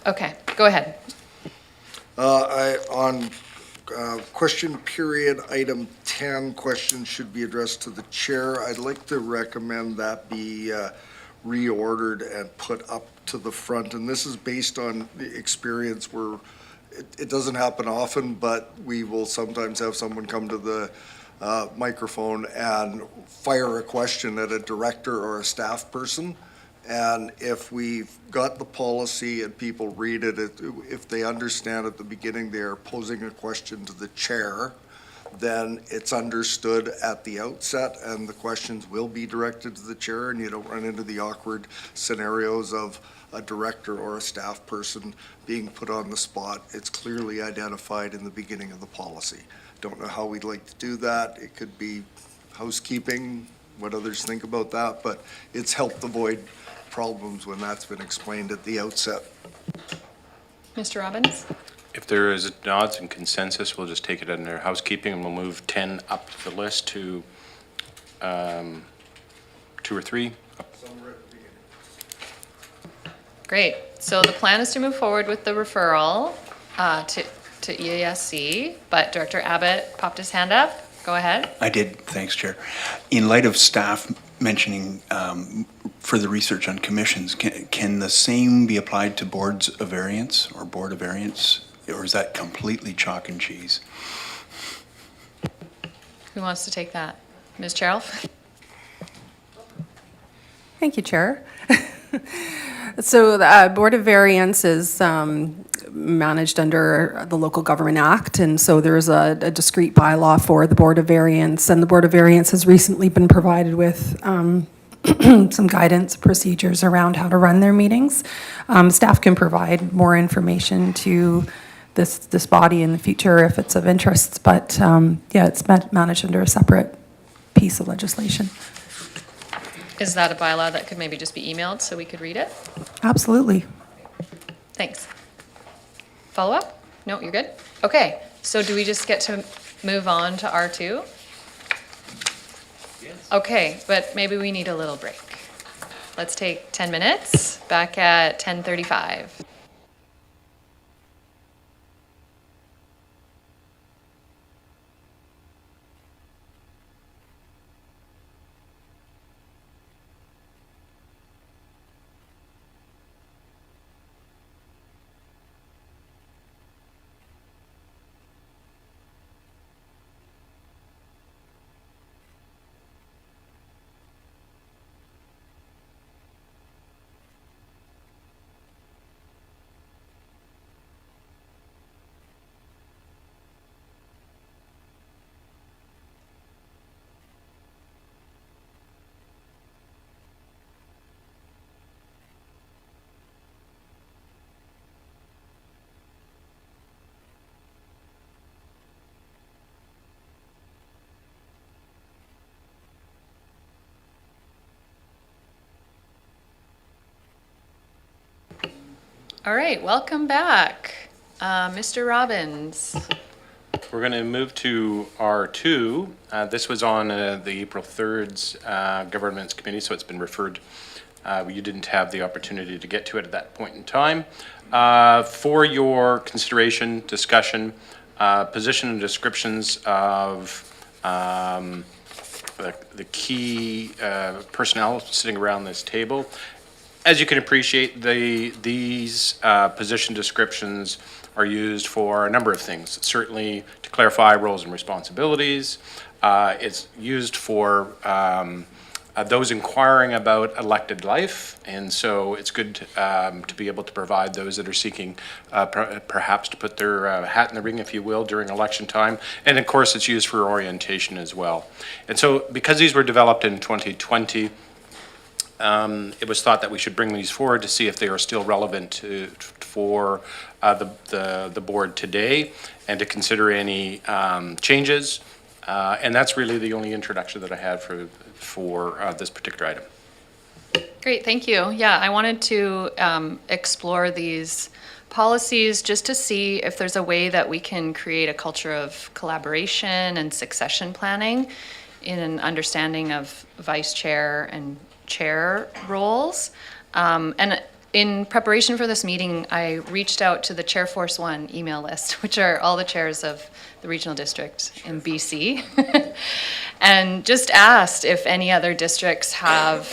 okay, go ahead. On question period, item 10, questions should be addressed to the chair. I'd like to recommend that be reordered and put up to the front. And this is based on the experience where it doesn't happen often, but we will sometimes have someone come to the microphone and fire a question at a director or a staff person. And if we've got the policy and people read it, if they understand at the beginning they are posing a question to the chair, then it's understood at the outset and the questions will be directed to the chair, and you don't run into the awkward scenarios of a director or a staff person being put on the spot. It's clearly identified in the beginning of the policy. Don't know how we'd like to do that. It could be housekeeping, what others think about that, but it's helped avoid problems when that's been explained at the outset. Mr. Robbins? If there is nods and consensus, we'll just take it under housekeeping and we'll move 10 up the list to 2 or 3. Great. So the plan is to move forward with the referral to EASC, but Director Abbott popped his hand up. Go ahead. I did, thanks, Chair. In light of staff mentioning further research on commissions, can the same be applied to boards of variance or board of variance, or is that completely chalk and cheese? Who wants to take that? Ms. Cheryl? Thank you, Chair. So the Board of Variance is managed under the Local Government Act, and so there's a discrete bylaw for the Board of Variance, and the Board of Variance has recently been provided with some guidance procedures around how to run their meetings. Staff can provide more information to this body in the future if it's of interest, but yeah, it's managed under a separate piece of legislation. Is that a bylaw that could maybe just be emailed so we could read it? Absolutely. Thanks. Follow up? No, you're good? Okay, so do we just get to move on to R2? Yes. Okay, but maybe we need a little break. Let's take 10 minutes, back at 10:35. All right, welcome back. Mr. Robbins. We're going to move to R2. This was on the April 3rd's Governance Committee, so it's been referred. You didn't have the opportunity to get to it at that point in time. For your consideration, discussion, position and descriptions of the key personnel sitting around this table. As you can appreciate, these position descriptions are used for a number of things. Certainly to clarify roles and responsibilities. It's used for those inquiring about elected life. And so it's good to be able to provide those that are seeking perhaps to put their hat in the ring, if you will, during election time. And of course, it's used for orientation as well. And so because these were developed in 2020, it was thought that we should bring these forward to see if they are still relevant for the board today and to consider any changes. And that's really the only introduction that I had for this particular item. Great, thank you. Yeah, I wanted to explore these policies just to see if there's a way that we can create a culture of collaboration and succession planning in an understanding of vice chair and chair roles. And in preparation for this meeting, I reached out to the Chairforce One email list, which are all the chairs of the regional district in BC, and just asked if any other districts have,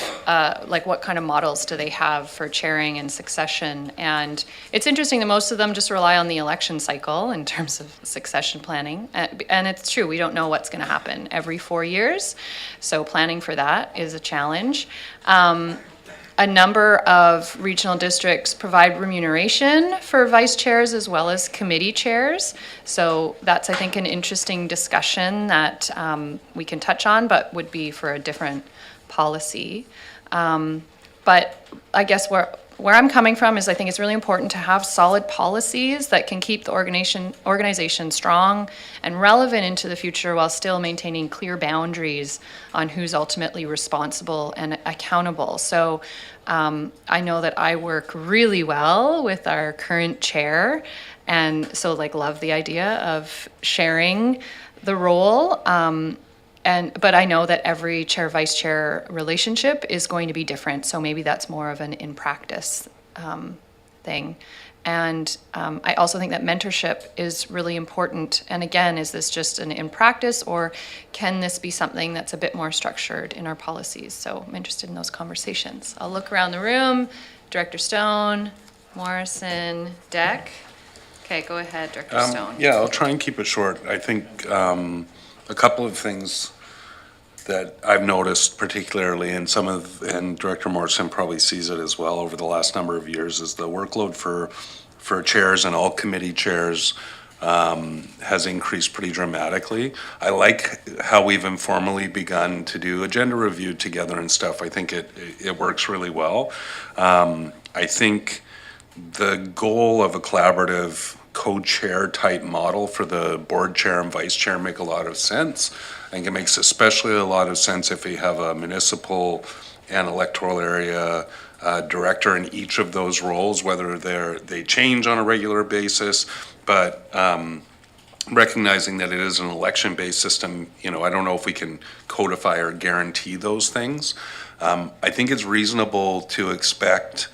like what kind of models do they have for chairing and succession. And it's interesting that most of them just rely on the election cycle in terms of succession planning. And it's true, we don't know what's going to happen every 4 years. So planning for that is a challenge. A number of regional districts provide remuneration for vice chairs as well as committee chairs. So that's, I think, an interesting discussion that we can touch on, but would be for a different policy. But I guess where I'm coming from is I think it's really important to have solid policies that can keep the organization strong and relevant into the future while still maintaining clear boundaries on who's ultimately responsible and accountable. So I know that I work really well with our current chair, and so love the idea of sharing the role. But I know that every chair-vice chair relationship is going to be different, so maybe that's more of an in-practice thing. And I also think that mentorship is really important. And again, is this just an in-practice, or can this be something that's a bit more structured in our policies? So I'm interested in those conversations. I'll look around the room. Director Stone, Morrison, Deck. Okay, go ahead, Director Stone. Yeah, I'll try and keep it short. I think a couple of things that I've noticed particularly, and Director Morrison probably sees it as well over the last number of years, is the workload for chairs and all committee chairs has increased pretty dramatically. I like how we've informally begun to do agenda review together and stuff. I think it works really well. I think the goal of a collaborative co-chair type model for the board chair and vice chair make a lot of sense. I think it makes especially a lot of sense if we have a municipal and electoral area director in each of those roles, whether they change on a regular basis, but recognizing that it is an election-based system, I don't know if we can codify or guarantee those things. I think it's reasonable to expect,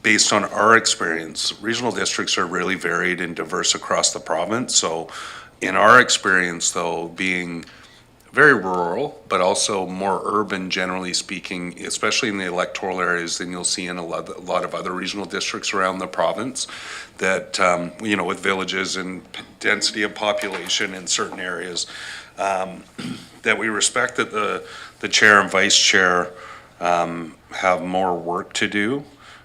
based on our experience, regional districts are really varied and diverse across the province. So in our experience, though, being very rural, but also more urban, generally speaking, especially in the electoral areas than you'll see in a lot of other regional districts around the province, that, with villages and density of population in certain areas, that we respect that the chair and vice chair have more work to do.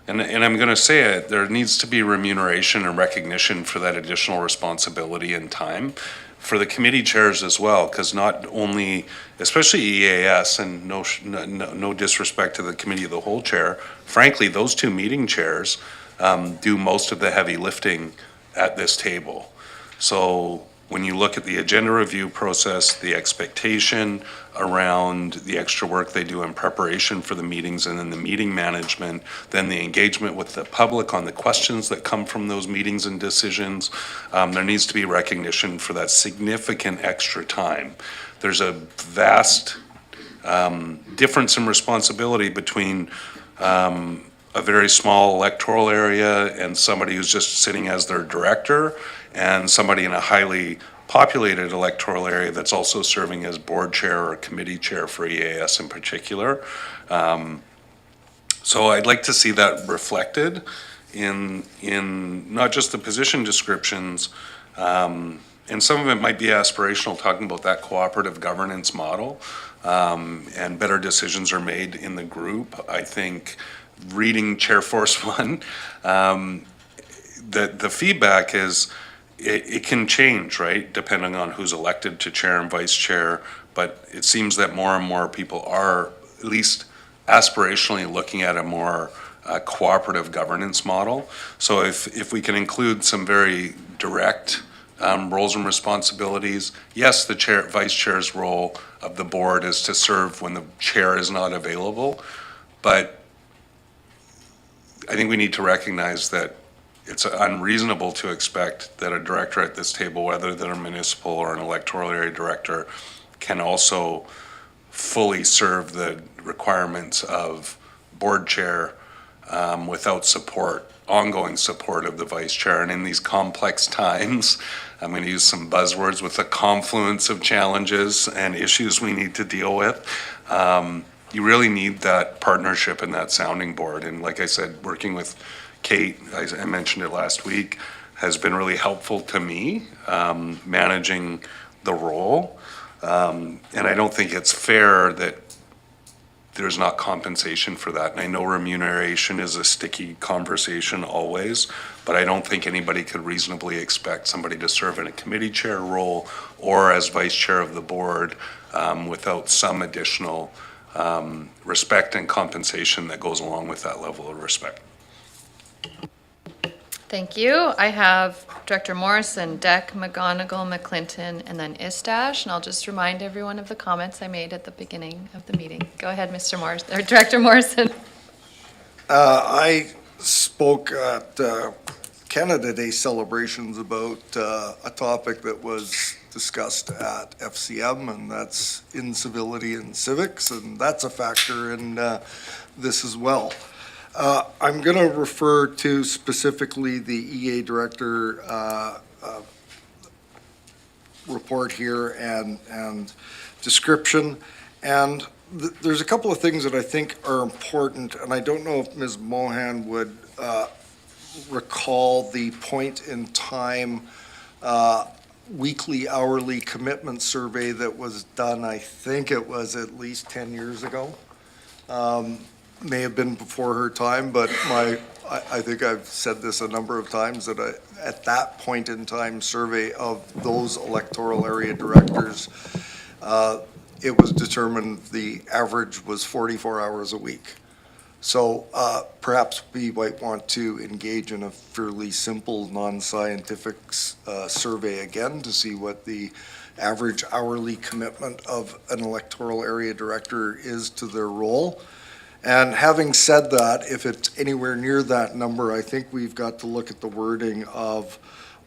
And I'm going to say it, there needs to be remuneration and recognition for that additional responsibility and time for the committee chairs as well, because not only, especially EAS, and no disrespect to the committee of the whole chair, frankly, those two meeting chairs do most of the heavy lifting at this table. So when you look at the agenda review process, the expectation around the extra work they do in preparation for the meetings, and then the meeting management, then the engagement with the public on the questions that come from those meetings and decisions, there needs to be recognition for that significant extra time. There's a vast difference in responsibility between a very small electoral area and somebody who's just sitting as their director, and somebody in a highly populated electoral area that's also serving as board chair or committee chair for EAS in particular. So I'd like to see that reflected in not just the position descriptions, and some of it might be aspirational, talking about that cooperative governance model, and better decisions are made in the group. I think reading Chair Force One, the feedback is it can change, right, depending on who's elected to chair and vice chair. But it seems that more and more people are at least aspirationally looking at a more cooperative governance model. So if we can include some very direct roles and responsibilities, yes, the chair, vice chair's role of the board is to serve when the chair is not available, but I think we need to recognize that it's unreasonable to expect that a director at this table, whether they're a municipal or an electoral area director, can also fully serve the requirements of board chair without support, ongoing support of the vice chair. And in these complex times, I'm going to use some buzzwords, with the confluence of challenges and issues we need to deal with, you really need that partnership and that sounding board. And like I said, working with Kate, I mentioned it last week, has been really helpful to me managing the role. And I don't think it's fair that there's not compensation for that. And I know remuneration is a sticky conversation always, but I don't think anybody could reasonably expect somebody to serve in a committee chair role or as vice chair of the board without some additional respect and compensation that goes along with that level of respect. Thank you. I have Director Morrison, Deck, McGonigal, McClinton, and then Istash. And I'll just remind everyone of the comments I made at the beginning of the meeting. Go ahead, Mr. Morrison, or Director Morrison. I spoke at Canada Day celebrations about a topic that was discussed at FCM, and that's incivility in civics, and that's a factor in this as well. I'm going to refer to specifically the EA Director report here and description. And there's a couple of things that I think are important, and I don't know if Ms. Mohan would recall the point in time weekly, hourly commitment survey that was done, I think it was at least 10 years ago. May have been before her time, but I think I've said this a number of times, that at that point in time survey of those electoral area directors, it was determined the average was 44 hours a week. So perhaps we might want to engage in a fairly simple, non-scientific survey again to see what the average hourly commitment of an electoral area director is to their role. And having said that, if it's anywhere near that number, I think we've got to look at the wording of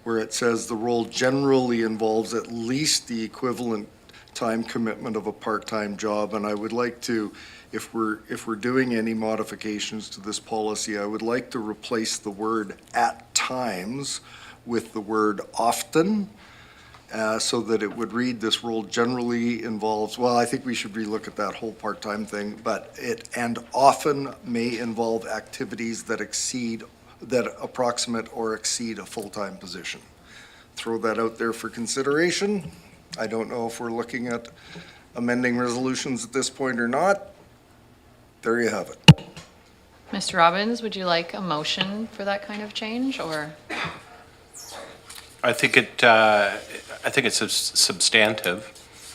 where it says the role generally involves at least the equivalent time commitment of a part-time job. And I would like to, if we're doing any modifications to this policy, I would like to replace the word "at times" with the word "often," so that it would read, this role generally involves, well, I think we should relook at that whole part-time thing, but and often may involve activities that approximate or exceed a full-time position. Throw that out there for consideration. I don't know if we're looking at amending resolutions at this point or not. There you have it. Mr. Robbins, would you like a motion for that kind of change, or? I think it's substantive,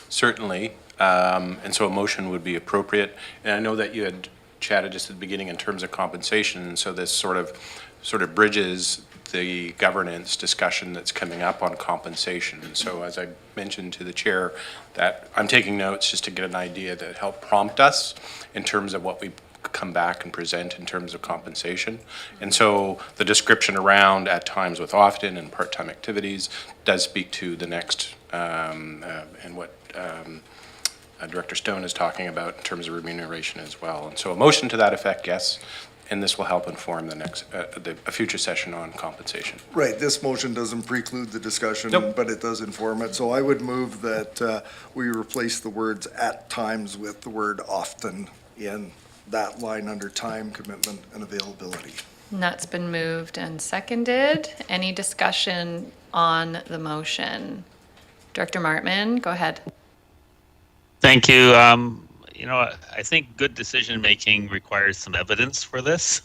certainly, and so a motion would be appropriate. And I know that you had chatted just at the beginning in terms of compensation, and so this sort of bridges the governance discussion that's coming up on compensation. And so, as I mentioned to the chair, that I'm taking notes just to get an idea that help prompt us in terms of what we come back and present in terms of compensation. And so the description around "at times" with "often" and part-time activities does speak to the next and what Director Stone is talking about in terms of remuneration as well. And so a motion to that effect, yes, and this will help inform the next a future session on compensation. Right, this motion doesn't preclude the discussion, Nope. but it does inform it. So I would move that we replace the words "at times" with the word "often" in that line under time, commitment, and availability. And that's been moved and seconded. Any discussion on the motion? Director Martman, go ahead. Thank you. I think good decision-making requires some evidence for this.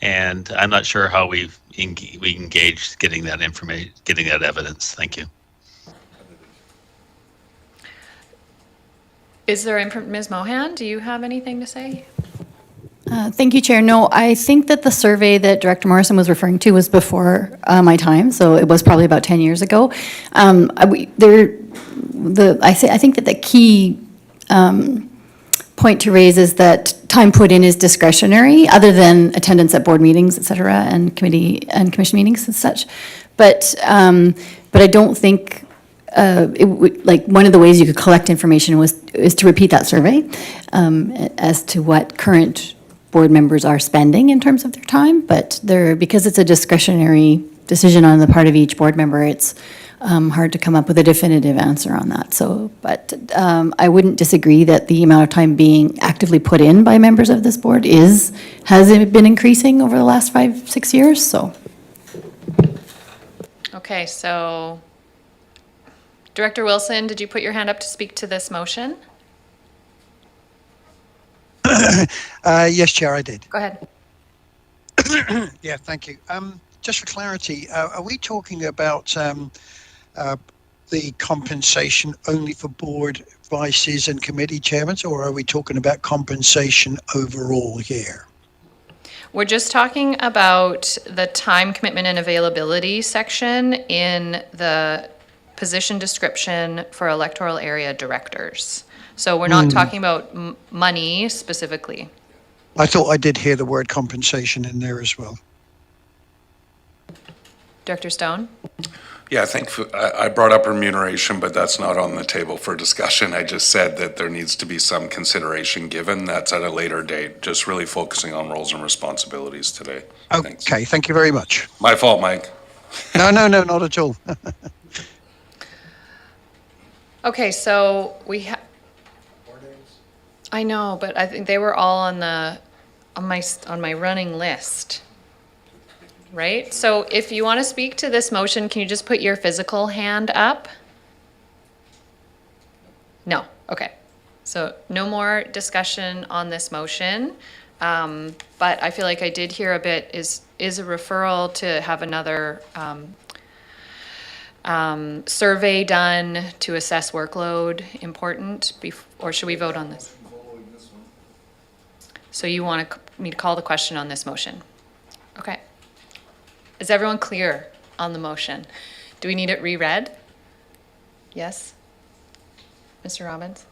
And I'm not sure how we engaged getting that information, getting that evidence. Thank you. Is there, Ms. Mohan, do you have anything to say? Thank you, Chair. No, I think that the survey that Director Morrison was referring to was before my time, so it was probably about 10 years ago. I think that the key point to raise is that time put in is discretionary, other than attendance at board meetings, et cetera, and committee and commission meetings and such. But I don't think like one of the ways you could collect information is to repeat that survey as to what current board members are spending in terms of their time. But because it's a discretionary decision on the part of each board member, it's hard to come up with a definitive answer on that. So, but I wouldn't disagree that the amount of time being actively put in by members of this board has been increasing over the last 5-6 years. So. Okay, so Director Wilson, did you put your hand up to speak to this motion? Yes, Chair, I did. Go ahead. Yeah, thank you. Just for clarity, are we talking about the compensation only for board vices and committee chairmen, or are we talking about compensation overall here? We're just talking about the time commitment and availability section in the position description for electoral area directors. So we're not talking about money specifically. I thought I did hear the word compensation in there as well. Director Stone? Yeah, I brought up remuneration, but that's not on the table for discussion. I just said that there needs to be some consideration given. That's at a later date, just really focusing on roles and responsibilities today. Thanks. Okay, thank you very much. My fault, Mike. No, not at all. Okay, so I know, but I think they were all on my running list. Right? So if you want to speak to this motion, can you just put your physical hand up? No. Okay. So no more discussion on this motion. But I feel like I did hear a bit, is a referral to have another survey done to assess workload important, or should we vote on this? So you want me to call the question on this motion? Okay. Is everyone clear on the motion? Do we need it reread? Yes? Mr. Robbins?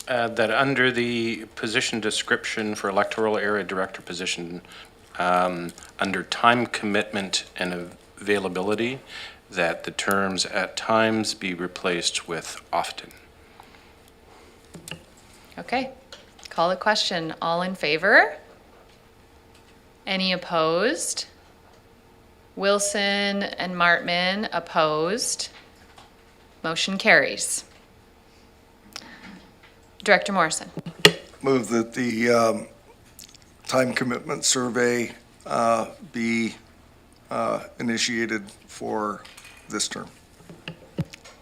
That under the position description for electoral area director position, under time commitment and availability, that the terms "at times" be replaced with "often." Okay. Call the question. All in favor? Any opposed? Wilson and Martman opposed. Motion carries. Director Morrison. Move that the time commitment survey be initiated for this term.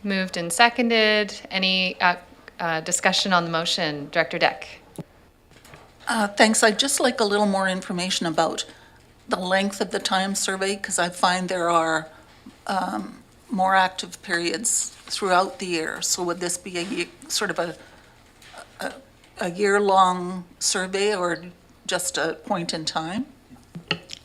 Moved and seconded. Any discussion on the motion? Director Deck. Thanks. I'd just like a little more information about the length of the time survey, because I find there are more active periods throughout the year. So would this be sort of a year-long survey or just a point in time?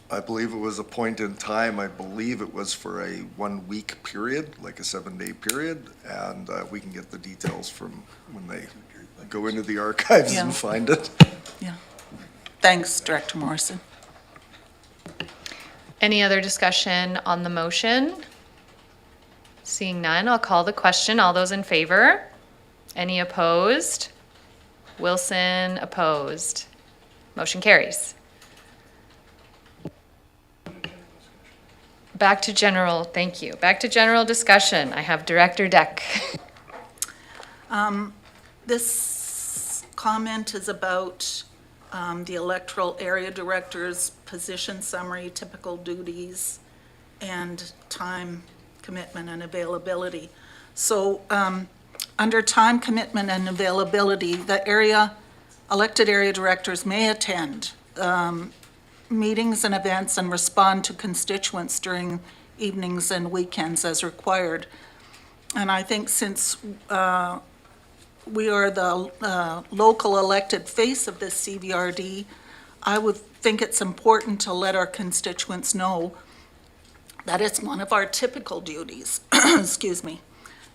I believe it was a point in time. I believe it was for a 1 week period, like a 7-day period. And we can get the details from when they go into the archives and find it. Yeah. Thanks, Director Morrison. Any other discussion on the motion? Seeing none, I'll call the question. All those in favor? Any opposed? Wilson opposed. Motion carries. Back to general, thank you. Back to general discussion. I have Director Deck. This comment is about the electoral area director's position summary, typical duties, and time commitment and availability. So under time commitment and availability, the elected area directors may attend meetings and events and respond to constituents during evenings and weekends as required. And I think since we are the local elected face of this CVRD, I would think it's important to let our constituents know that it's one of our typical duties, excuse me.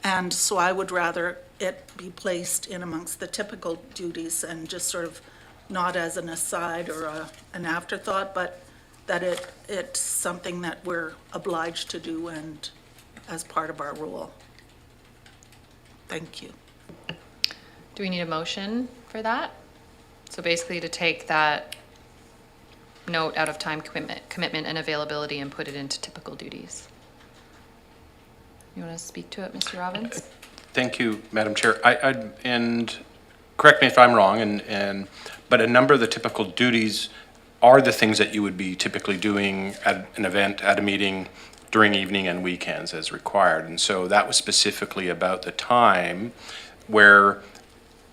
And so I would rather it be placed in amongst the typical duties and just sort of not as an aside or an afterthought, but that it's something that we're obliged to do and as part of our role. Thank you. Do we need a motion for that? So basically to take that note out of time commitment and availability and put it into typical duties. You want to speak to it, Mr. Robbins? Thank you, Madam Chair. And correct me if I'm wrong, but a number of the typical duties are the things that you would be typically doing at an event, at a meeting, during evening and weekends as required. And so that was specifically about the time where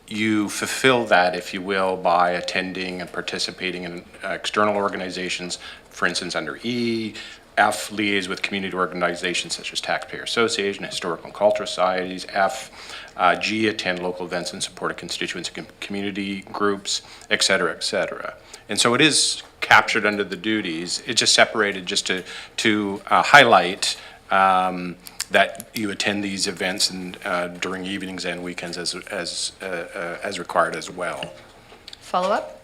you fulfill that, if you will, by attending and participating in external organizations, for instance, under E. F, liaise with community organizations such as Taxpayer Association, Historical and Cultural Societies. F, G, attend local events and support of constituents and community groups, et cetera, et cetera. And so it is captured under the duties. It's just separated just to highlight that you attend these events and during evenings and weekends as required as well. Follow up?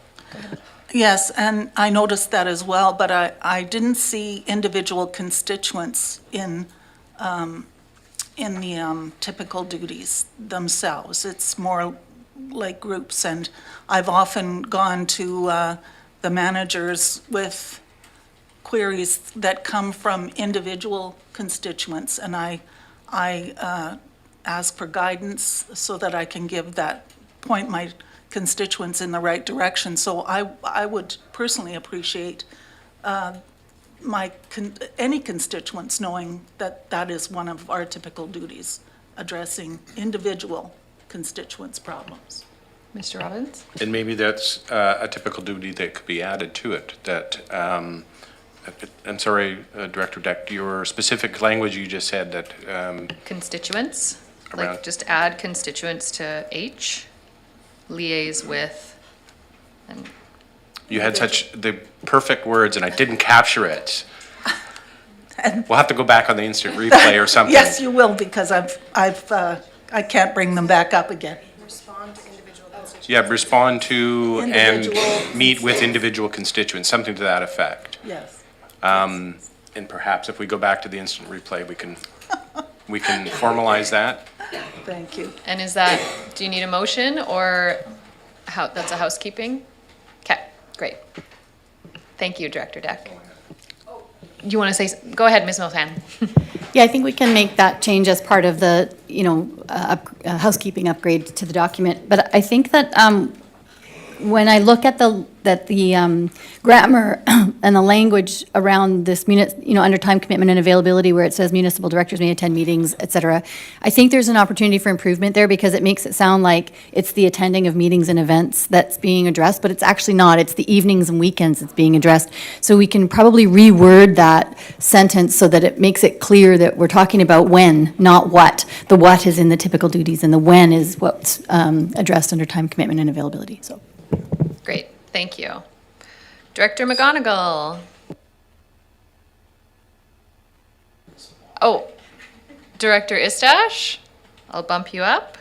Yes, and I noticed that as well, but I didn't see individual constituents in the typical duties themselves. It's more like groups, and I've often gone to the managers with queries that come from individual constituents, and I ask for guidance so that I can point my constituents in the right direction. So I would personally appreciate any constituents knowing that that is one of our typical duties, addressing individual constituents' problems. Mr. Robbins? And maybe that's a typical duty that could be added to it, that, I'm sorry, Director Deck, your specific language you just said that. Constituents, Around- like just add constituents to H, liaise with, and You had such the perfect words and I didn't capture it. We'll have to go back on the instant replay or something. Yes, you will, because I can't bring them back up again. Yeah, respond to and Individual- meet with individual constituents, something to that effect. Yes. And perhaps if we go back to the instant replay, we can formalize that. Thank you. And is that, do you need a motion or that's a housekeeping? Okay, great. Thank you, Director Deck. You want to say, go ahead, Ms. Miltan. Yeah, I think we can make that change as part of the, housekeeping upgrade to the document. But I think that when I look at the grammar and the language around this, under time commitment and availability, where it says municipal directors may attend meetings, et cetera, I think there's an opportunity for improvement there because it makes it sound like it's the attending of meetings and events that's being addressed, but it's actually not. It's the evenings and weekends that's being addressed. So we can probably reword that sentence so that it makes it clear that we're talking about when, not what. The what is in the typical duties and the when is what's addressed under time commitment and availability. So. Great, thank you. Director McGonigal. Oh, Director Istash, I'll bump you up.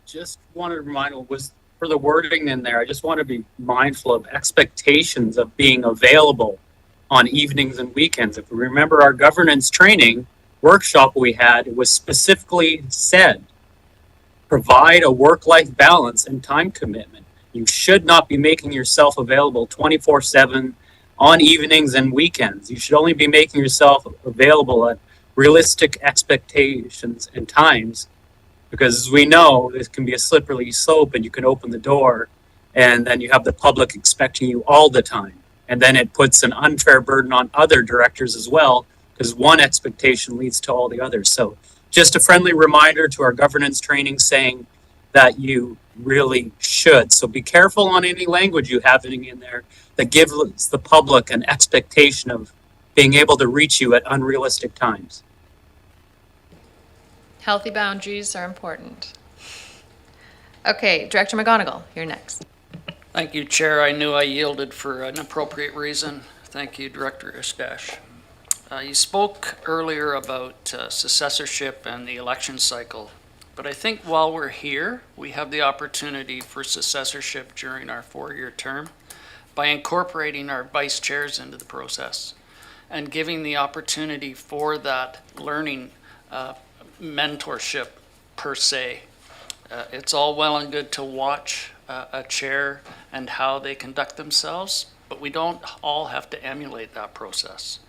Just wanted to remind, was for the wording in there, I just want to be mindful of expectations of being available on evenings and weekends. If we remember our governance training workshop we had, it was specifically said, provide a work-life balance and time commitment. You should not be making yourself available 24/7 on evenings and weekends. You should only be making yourself available at realistic expectations and times, because as we know, this can be a slippery slope and you can open the door and then you have the public expecting you all the time. And then it puts an unfair burden on other directors as well, because one expectation leads to all the others. So just a friendly reminder to our governance training saying that you really should. So be careful on any language you have in there that gives the public an expectation of being able to reach you at unrealistic times. Healthy boundaries are important. Okay, Director McGonigal, you're next. Thank you, Chair. I knew I yielded for an appropriate reason. Thank you, Director Estash. You spoke earlier about successorship and the election cycle, but I think while we're here, we have the opportunity for successorship during our 4-year term by incorporating our vice chairs into the process and giving the opportunity for that learning mentorship per se. It's all well and good to watch a chair and how they conduct themselves, but we don't all have to emulate that process.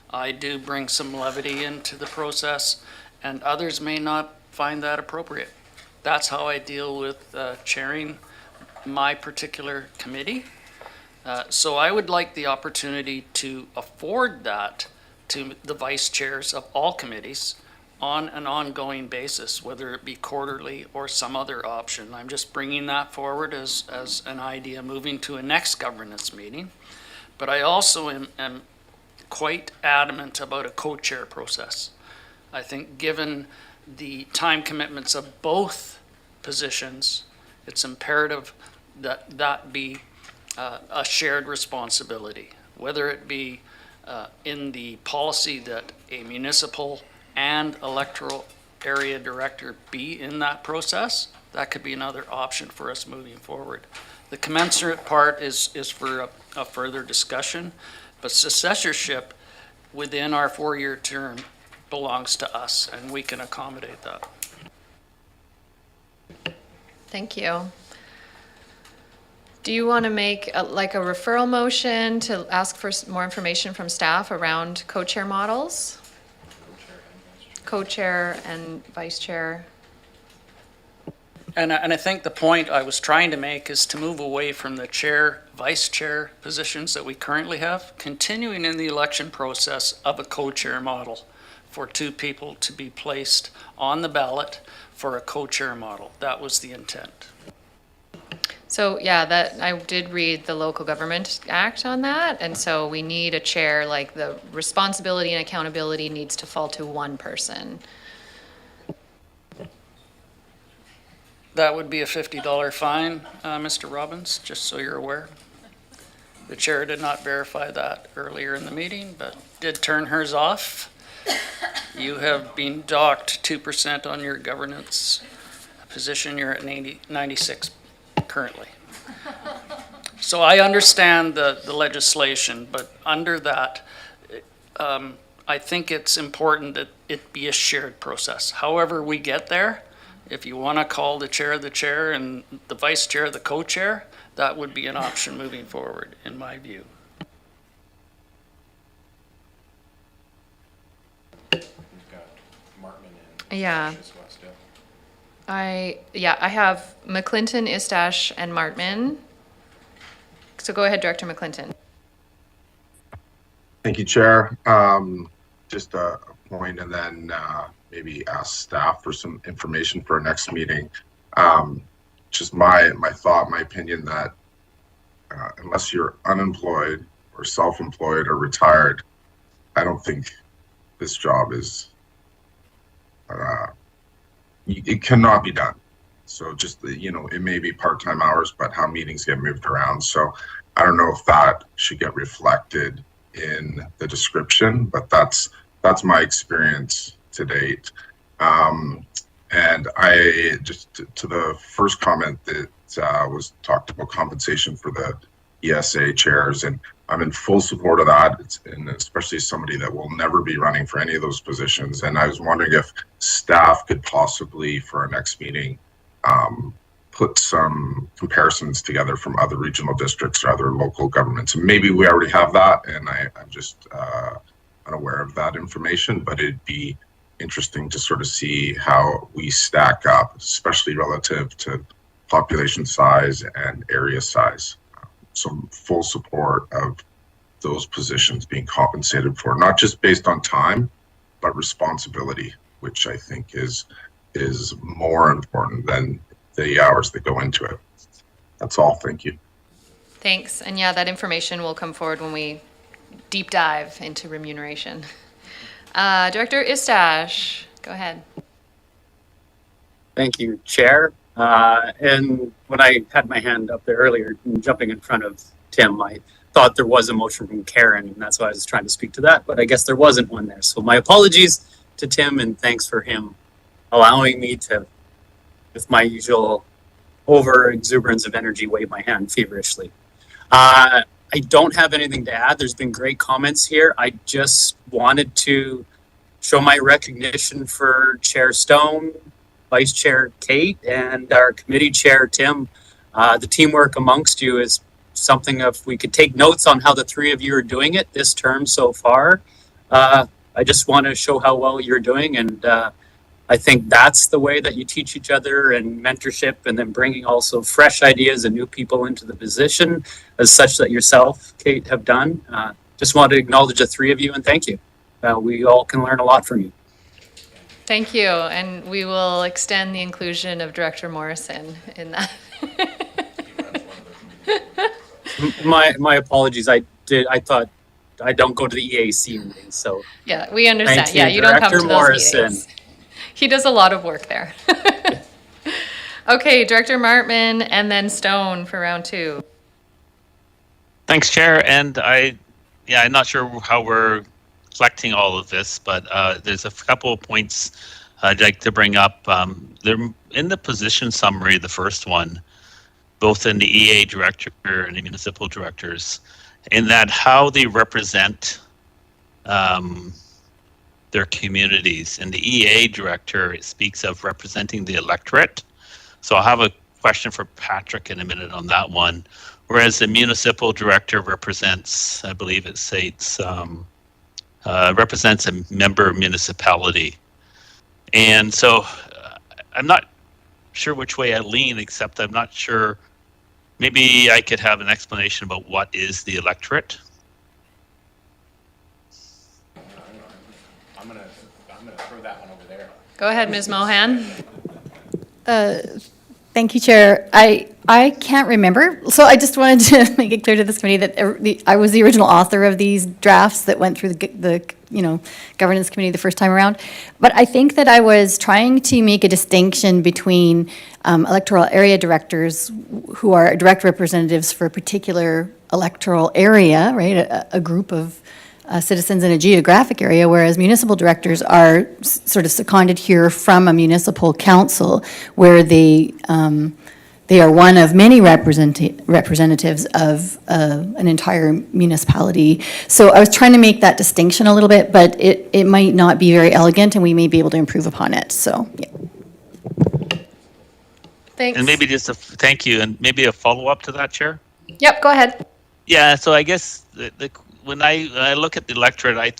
I do bring some levity into the process, and others may not find that appropriate. That's how I deal with chairing my particular committee. So I would like the opportunity to afford that to the vice chairs of all committees on an ongoing basis, whether it be quarterly or some other option. I'm just bringing that forward as an idea moving to a next governance meeting. But I also am quite adamant about a co-chair process. I think given the time commitments of both positions, it's imperative that that be a shared responsibility, whether it be in the policy that a municipal and electoral area director be in that process. That could be another option for us moving forward. The commensurate part is for a further discussion, but successorship within our 4-year term belongs to us, and we can accommodate that. Thank you. Do you want to make like a referral motion to ask for more information from staff around co-chair models? Co-chair and vice chair. And I think the point I was trying to make is to move away from the chair, vice chair positions that we currently have, continuing in the election process of a co-chair model for 2 people to be placed on the ballot for a co-chair model. That was the intent. So yeah, that I did read the Local Government Act on that, and so we need a chair, like the responsibility and accountability needs to fall to one person. That would be a $50 fine, Mr. Robbins, just so you're aware. The chair did not verify that earlier in the meeting, but did turn hers off. You have been docked 2% on your governance position. You're at 96 currently. So I understand the legislation, but under that, I think it's important that it be a shared process. However we get there, if you want to call the chair and the vice chair the co-chair, that would be an option moving forward, in my view. We've got Martin and Yeah. Estash as well still. I have McClinton, Estash, and Martman. So go ahead, Director McClinton. Thank you, Chair. Just a point, and then maybe ask staff for some information for our next meeting. Just my thought, my opinion that unless you're unemployed or self-employed or retired, I don't think this job is, it cannot be done. So just, it may be part-time hours, but how meetings get moved around. So I don't know if that should get reflected in the description, but that's my experience to date. And I just to the first comment that was talked about compensation for the ESA chairs, and I'm in full support of that, and especially somebody that will never be running for any of those positions. And I was wondering if staff could possibly, for our next meeting, put some comparisons together from other regional districts or other local governments. And maybe we already have that, and I'm just unaware of that information, but it'd be interesting to sort of see how we stack up, especially relative to population size and area size. So full support of those positions being compensated for, not just based on time, but responsibility, which I think is more important than the hours that go into it. That's all. Thank you. Thanks. And yeah, that information will come forward when we deep dive into remuneration. Director Istash, go ahead. Thank you, Chair. And when I had my hand up there earlier, jumping in front of Tim, I thought there was a motion from Karen, and that's why I was trying to speak to that, but I guess there wasn't one there. So my apologies to Tim, and thanks for him allowing me to, with my usual over exuberance of energy, wave my hand feverishly. I don't have anything to add. There's been great comments here. I just wanted to show my recognition for Chair Stone, Vice Chair Kate, and our committee chair, Tim. The teamwork amongst you is something if we could take notes on how the three of you are doing it this term so far. I just want to show how well you're doing, and I think that's the way that you teach each other and mentorship, and then bringing also fresh ideas and new people into the position as such that yourself, Kate, have done. Just want to acknowledge the three of you and thank you. We all can learn a lot from you. Thank you. And we will extend the inclusion of Director Morrison in that. My apologies. I thought I don't go to the EAC meetings, so. Yeah, we understand. Thank you, Yeah, you don't come to Director those Morrison. meetings. He does a lot of work there. Okay, Director Martman and then Stone for round two. Thanks, Chair. And I'm not sure how we're collecting all of this, but there's a couple of points I'd like to bring up. They're in the position summary, the first one, both in the EA director and the municipal directors, in that how they represent their communities. In the EA director, it speaks of representing the electorate. So I'll have a question for Patrick in a minute on that one. Whereas the municipal director represents, I believe it states, represents a member municipality. And so I'm not sure which way I lean, except I'm not sure, maybe I could have an explanation about what is the electorate. I'm gonna throw that one over there. Go ahead, Ms. Mohan. Thank you, Chair. I can't remember, so I just wanted to make it clear to this committee that I was the original author of these drafts that went through the governance committee the first time around. But I think that I was trying to make a distinction between electoral area directors who are direct representatives for a particular electoral area, right? A group of citizens in a geographic area, whereas municipal directors are sort of seconded here from a municipal council where they are one of many representatives of an entire municipality. So I was trying to make that distinction a little bit, but it might not be very elegant and we may be able to improve upon it, so, yeah. Thanks. And maybe just thank you, and maybe a follow-up to that, Chair? Yep, go ahead. Yeah, so I guess when I look at the electorate, I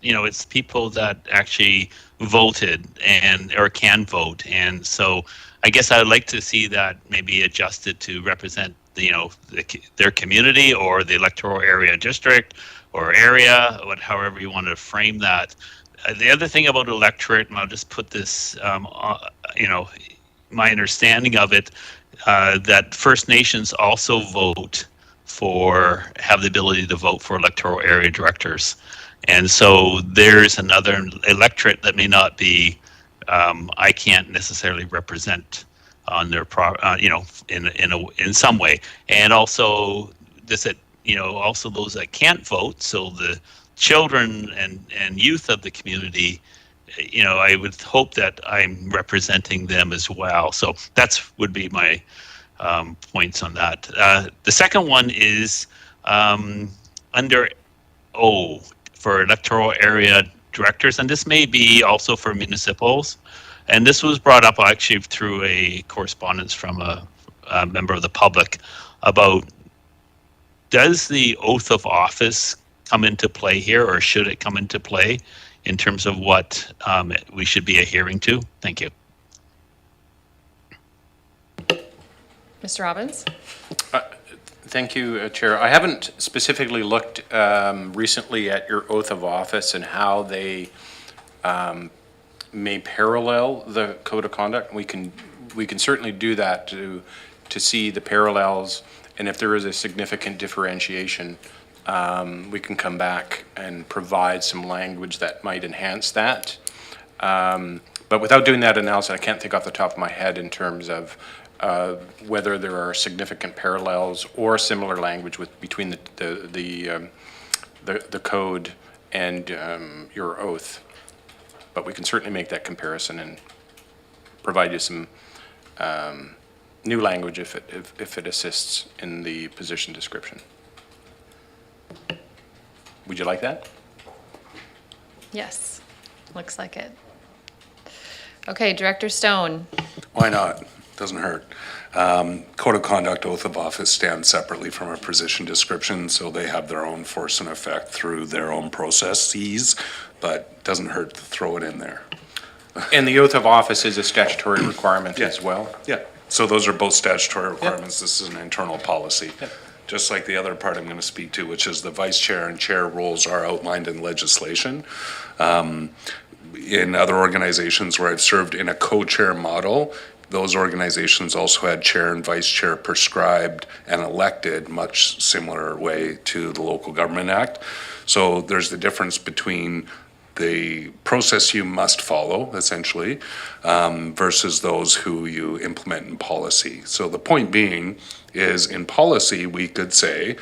it's people that actually voted or can vote, and so I guess I would like to see that maybe adjusted to represent their community or the electoral area district or area, however you want to frame that. The other thing about electorate, and I'll just put this, my understanding of it, that First Nations also have the ability to vote for electoral area directors. And so there's another electorate that may not be, I can't necessarily represent on their, in some way. And also also those that can't vote. So the children and youth of the community, I would hope that I'm representing them as well. So would be my points on that. The second one is under O for electoral area directors, and this may be also for municipals. And this was brought up actually through a correspondence from a member of the public about, does the oath of office come into play here, or should it come into play in terms of what we should be adhering to? Thank you. Mr. Robbins? Thank you, Chair. I haven't specifically looked recently at your oath of office and how they may parallel the code of conduct. We can certainly do that to see the parallels, and if there is a significant differentiation, we can come back and provide some language that might enhance that. But without doing that analysis, I can't think off the top of my head in terms of whether there are significant parallels or similar language between the code and your oath. But we can certainly make that comparison and provide you some new language if it assists in the position description. Would you like that? Yes, looks like it. Okay, Director Stone. Why not? Doesn't hurt. Code of conduct, oath of office stand separately from a position description, so they have their own force and effect through their own processes, but doesn't hurt to throw it in there. And the oath of office is a statutory requirement as well? Yeah, so those are both statutory requirements. This is an internal policy. Just like the other part I'm going to speak to, which is the vice chair and chair roles are outlined in legislation. In other organizations where I've served in a co-chair model, those organizations also had chair and vice chair prescribed and elected, much similar way to the Local Government Act. So there's the difference between the process you must follow, essentially, versus those who you implement in policy. So the point being is, in policy, we could say,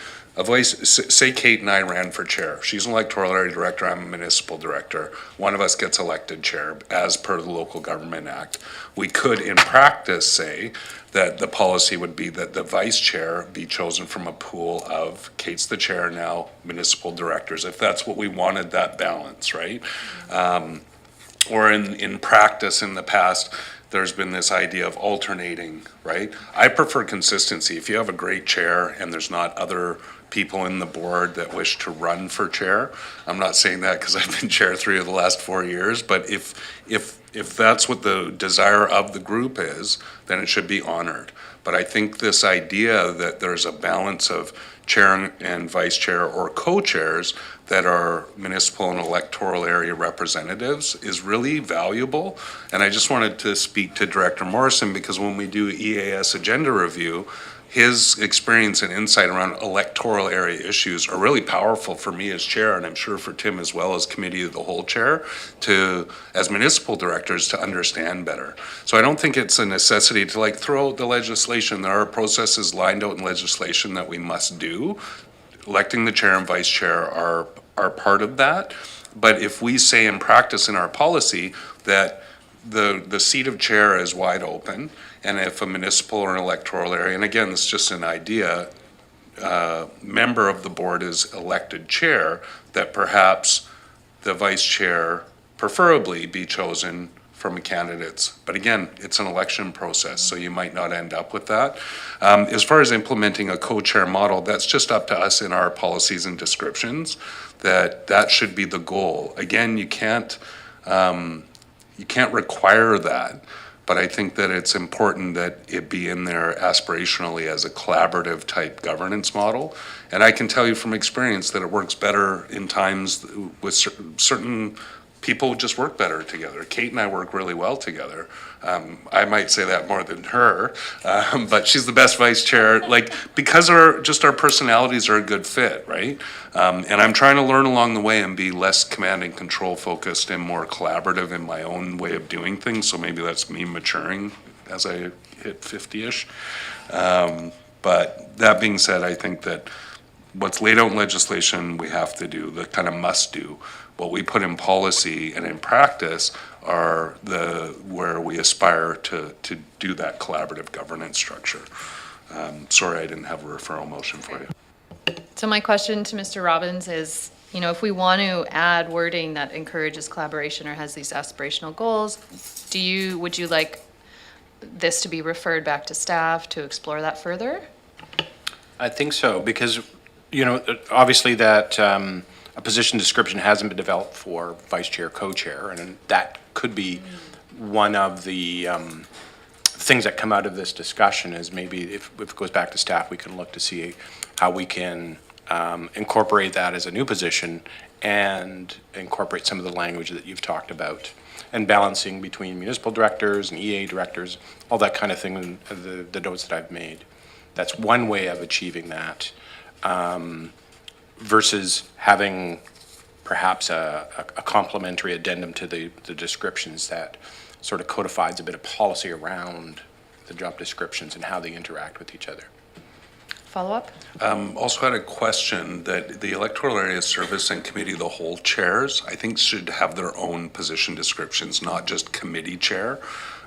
say Kate and I ran for chair. She's an electoral area director, I'm a municipal director. One of us gets elected chair as per the Local Government Act. We could, in practice, say that the policy would be that the vice chair be chosen from a pool of, Kate's the chair now, municipal directors, if that's what we wanted, that balance, right? Or in practice in the past, there's been this idea of alternating, right? I prefer consistency. If you have a great chair and there's not other people in the board that wish to run for chair, I'm not saying that because I've been chair 3 of the last 4 years, but if that's what the desire of the group is, then it should be honored. But I think this idea that there's a balance of chair and vice chair or co-chairs that are municipal and electoral area representatives is really valuable. And I just wanted to speak to Director Morrison, because when we do EAS agenda review, his experience and insight around electoral area issues are really powerful for me as chair, and I'm sure for Tim as well as committee of the whole chair, as municipal directors, to understand better. So I don't think it's a necessity to throw out the legislation. There are processes lined out in legislation that we must do. Electing the chair and vice chair are part of that. But if we say in practice in our policy that the seat of chair is wide open, and if a municipal or an electoral area, and again, this is just an idea, member of the board is elected chair, that perhaps the vice chair preferably be chosen from candidates. But again, it's an election process, so you might not end up with that. As far as implementing a co-chair model, that's just up to us in our policies and descriptions, that should be the goal. Again, you can't require that, but I think that it's important that it be in there aspirationally as a collaborative type governance model. And I can tell you from experience that it works better in times with certain people just work better together. Kate and I work really well together. I might say that more than her, but she's the best vice chair, because our personalities are a good fit, right? And I'm trying to learn along the way and be less command and control focused and more collaborative in my own way of doing things. So maybe that's me maturing as I hit 50-ish. But that being said, I think that what's laid out in legislation we have to do, the kind of must do. What we put in policy and in practice are where we aspire to do that collaborative governance structure. Sorry, I didn't have a referral motion for you. So my question to Mr. Robbins is, if we want to add wording that encourages collaboration or has these aspirational goals, would you like this to be referred back to staff to explore that further? I think so, because, obviously that a position description hasn't been developed for vice chair, co-chair, and that could be one of the things that come out of this discussion is maybe if it goes back to staff, we can look to see how we can incorporate that as a new position and incorporate some of the language that you've talked about, and balancing between municipal directors and EA directors, all that kind of thing, in the notes that I've made. That's one way of achieving that, versus having perhaps a complementary addendum to the descriptions that sort of codifies a bit of policy around the job descriptions and how they interact with each other. Follow-up? Also had a question that the electoral area service and committee of the whole chairs, I think, should have their own position descriptions, not just committee chair.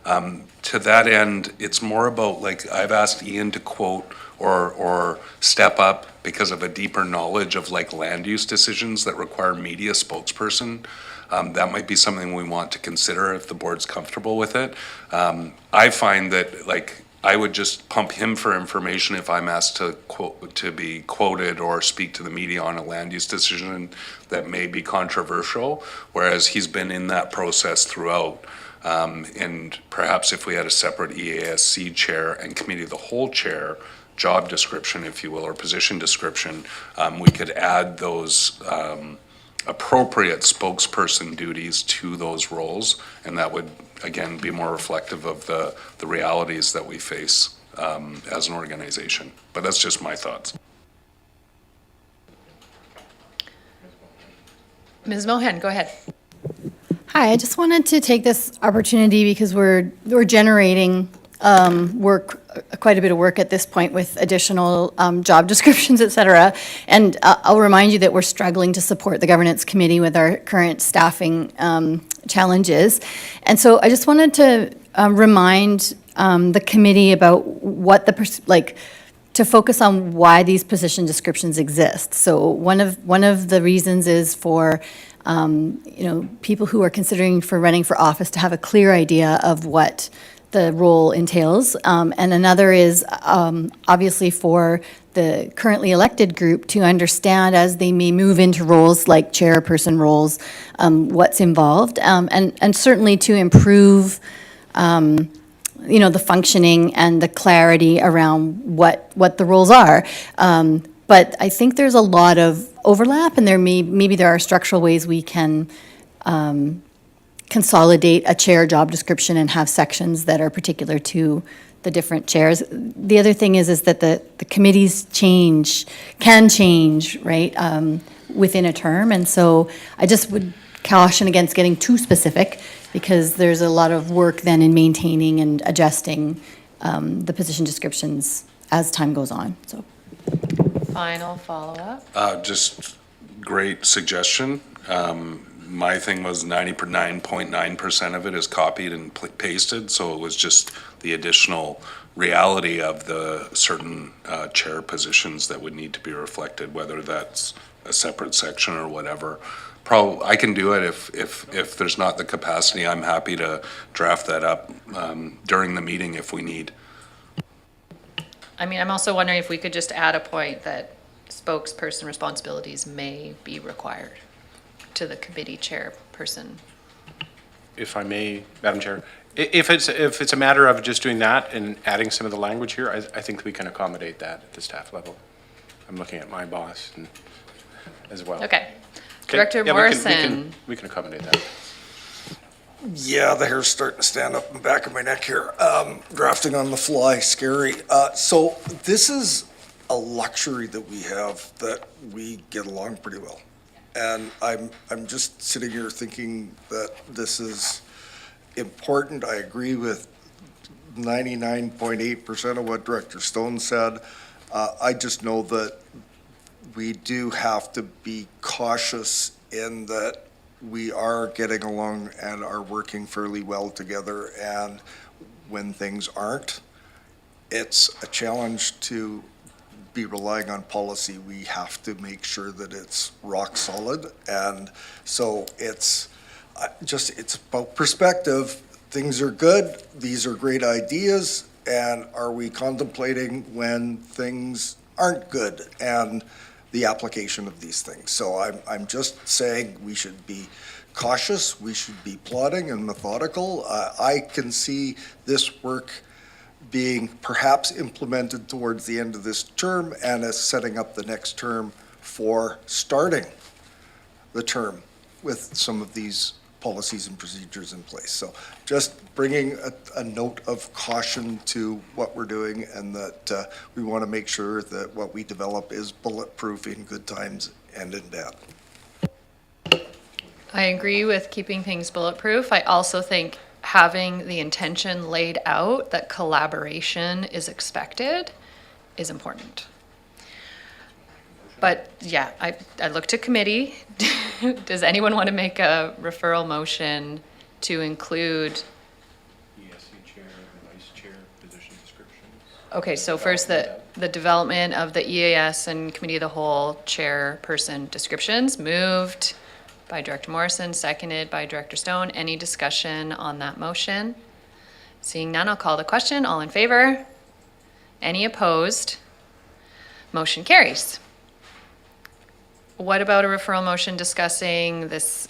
To that end, it's more about, like, I've asked Ian to quote or step up because of a deeper knowledge of like land use decisions that require media spokesperson. That might be something we want to consider if the board's comfortable with it. I find that, like, I would just pump him for information if I'm asked to be quoted or speak to the media on a land use decision that may be controversial, whereas he's been in that process throughout. And perhaps if we had a separate EASC chair and committee of the whole chair job description, if you will, or position description, we could add those appropriate spokesperson duties to those roles, and that would, again, be more reflective of the realities that we face as an organization. But that's just my thoughts. Ms. Mohan, go ahead. Hi, I just wanted to take this opportunity because we're generating quite a bit of work at this point with additional job descriptions, et cetera. And I'll remind you that we're struggling to support the governance committee with our current staffing challenges. And so I just wanted to remind the committee about what to focus on why these position descriptions exist. So one of the reasons is for people who are considering for running for office to have a clear idea of what the role entails. And another is obviously for the currently elected group to understand as they may move into roles like chairperson roles, what's involved, and certainly to improve the functioning and the clarity around what the roles are. But I think there's a lot of overlap, and maybe there are structural ways we can consolidate a chair job description and have sections that are particular to the different chairs. The other thing is that the committees can change, right, within a term. And so I just would caution against getting too specific, because there's a lot of work then in maintaining and adjusting the position descriptions as time goes on. So. Final follow-up? Just great suggestion. My thing was 99.9% of it is copied and pasted, so it was just the additional reality of the certain chair positions that would need to be reflected, whether that's a separate section or whatever. I can do it if there's not the capacity. I'm happy to draft that up during the meeting if we need. I mean, I'm also wondering if we could just add a point that spokesperson responsibilities may be required to the committee chairperson. If I may, Madam Chair, if it's a matter of just doing that and adding some of the language here, I think we can accommodate that at the staff level. I'm looking at my boss as well. Okay. Director Morrison. We can accommodate that. Yeah, the hair's starting to stand up in the back of my neck here. Drafting on the fly, scary. So this is a luxury that we have, that we get along pretty well. And I'm just sitting here thinking that this is important. I agree with 99.8% of what Director Stone said. I just know that we do have to be cautious in that we are getting along and are working fairly well together. And when things aren't, it's a challenge to be relying on policy. We have to make sure that it's rock solid. And so it's about perspective. Things are good. These are great ideas. And are we contemplating when things aren't good and the application of these things? So I'm just saying we should be cautious. We should be plodding and methodical. I can see this work being perhaps implemented towards the end of this term and as setting up the next term for starting the term with some of these policies and procedures in place. So just bringing a note of caution to what we're doing, and that we want to make sure that what we develop is bulletproof in good times and in bad. I agree with keeping things bulletproof. I also think having the intention laid out that collaboration is expected is important. But yeah, I look to committee. Does anyone want to make a referral motion to include? ESC chair and vice chair position descriptions. Okay, so first the development of the EAS and committee of the whole chairperson descriptions, moved by Director Morrison, seconded by Director Stone. Any discussion on that motion? Seeing none, I'll call the question. All in favor? Any opposed? Motion carries. What about a referral motion discussing this,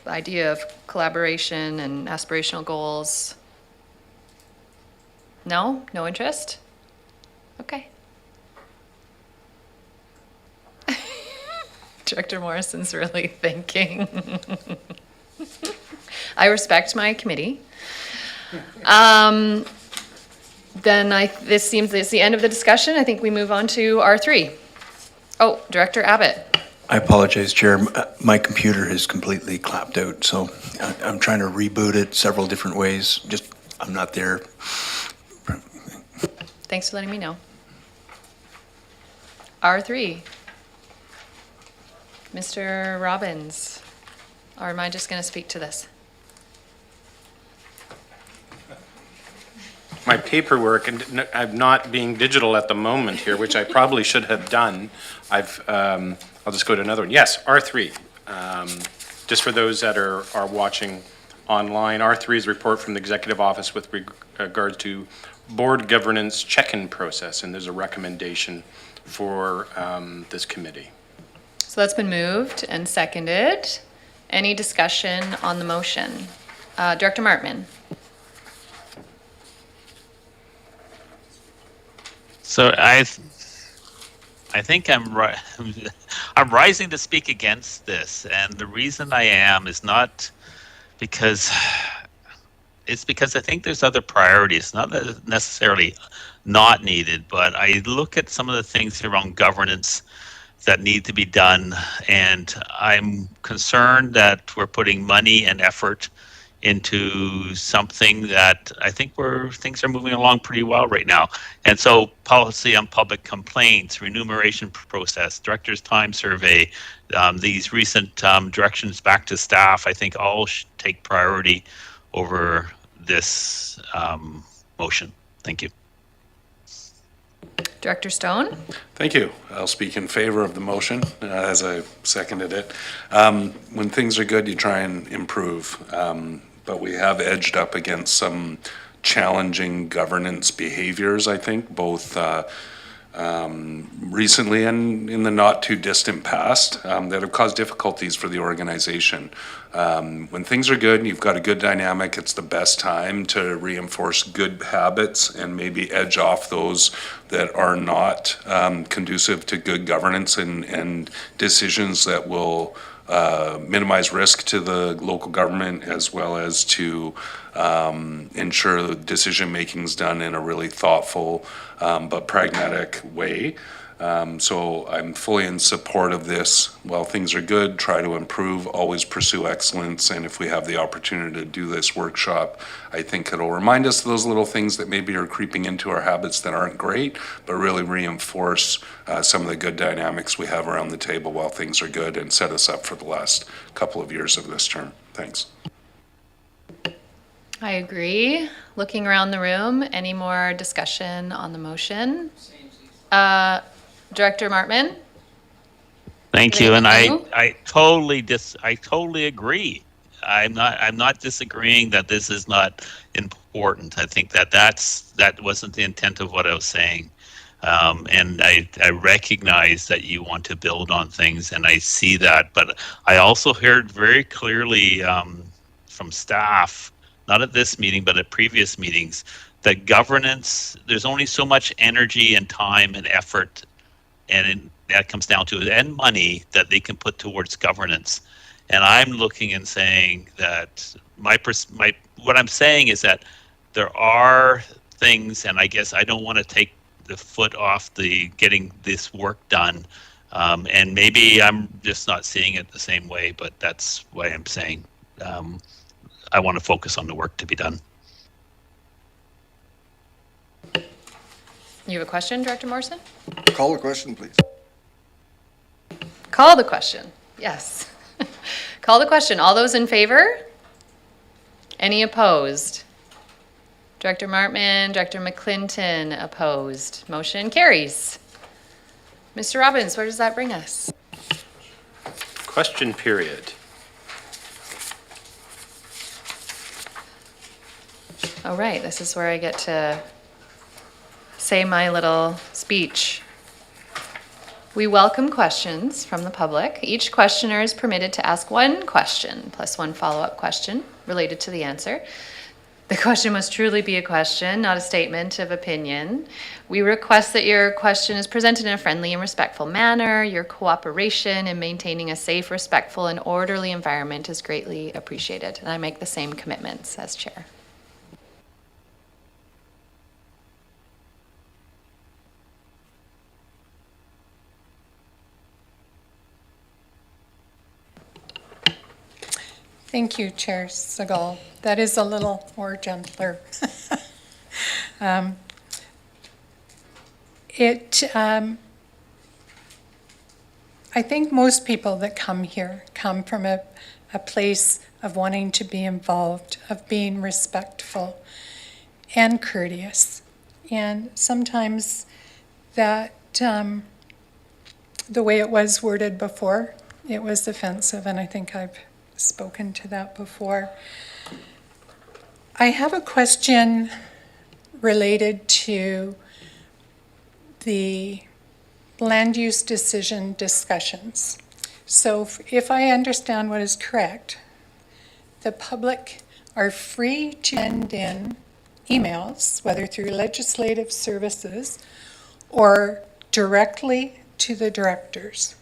idea of collaboration and aspirational goals? No? No interest? Okay. Director Morrison's really thinking. I respect my committee. Then this seems it's the end of the discussion. I think we move on to R3. Oh, Director Abbott. I apologize, Chair. My computer is completely clapped out, so I'm trying to reboot it several different ways. Just, I'm not there. Thanks for letting me know. R3. Mr. Robbins, or am I just going to speak to this? My paperwork, and I'm not being digital at the moment here, which I probably should have done. I'll just go to another one. Yes, R3. Just for those that are watching online, R3 is a report from the Executive Office with regard to board governance check-in process, and there's a recommendation for this committee. So that's been moved and seconded. Any discussion on the motion? Director Martman. So I think I'm rising to speak against this, and the reason I am is not because I think there's other priorities, not necessarily not needed, but I look at some of the things around governance that need to be done, and I'm concerned that we're putting money and effort into something that I think things are moving along pretty well right now. And so policy on public complaints, remuneration process, director's time survey, these recent directions back to staff, I think all should take priority over this motion. Thank you. Director Stone. Thank you. I'll speak in favor of the motion as I seconded it. When things are good, you try and improve. But we have edged up against some challenging governance behaviors, I think, both recently and in the not too distant past that have caused difficulties for the organization. When things are good and you've got a good dynamic, it's the best time to reinforce good habits and maybe edge off those that are not conducive to good governance and decisions that will minimize risk to the local government, as well as to ensure the decision making is done in a really thoughtful but pragmatic way. So I'm fully in support of this. While things are good, try to improve, always pursue excellence. And if we have the opportunity to do this workshop, I think it'll remind us of those little things that maybe are creeping into our habits that aren't great, but really reinforce some of the good dynamics we have around the table while things are good, and set us up for the last couple of years of this term. Thanks. I agree. Looking around the room, any more discussion on the motion? Director Martman? Thank you, and I totally agree. I'm not disagreeing that this is not important. I think that wasn't the intent of what I was saying. And I recognize that you want to build on things, and I see that, but I also heard very clearly from staff, not at this meeting, but at previous meetings, that governance, there's only so much energy and time and effort, and that comes down to it, and money that they can put towards governance. And I'm looking and saying that what I'm saying is that there are things, and I guess I don't want to take the foot off the getting this work done. And maybe I'm just not seeing it the same way, but that's why I'm saying I want to focus on the work to be done. You have a question, Director Morrison? Call the question, please. Call the question. Yes. Call the question. All those in favor? Any opposed? Director Martman, Director McClinton opposed. Motion carries. Mr. Robbins, where does that bring us? Question period. All right, this is where I get to say my little speech. We welcome questions from the public. Each questioner is permitted to ask one question plus one follow-up question related to the answer. The question must truly be a question, not a statement of opinion. We request that your question is presented in a friendly and respectful manner. Your cooperation in maintaining a safe, respectful, and orderly environment is greatly appreciated. And I make the same commitments as chair. Thank you, Chair Segal. That is a little more gentler. I think most people that come here come from a place of wanting to be involved, of being respectful and courteous. And sometimes that, the way it was worded before, it was offensive, and I think I've spoken to that before. I have a question related to the land use decision discussions. So if I understand what is correct, the public are free to send in emails, whether through legislative services or directly to the directors.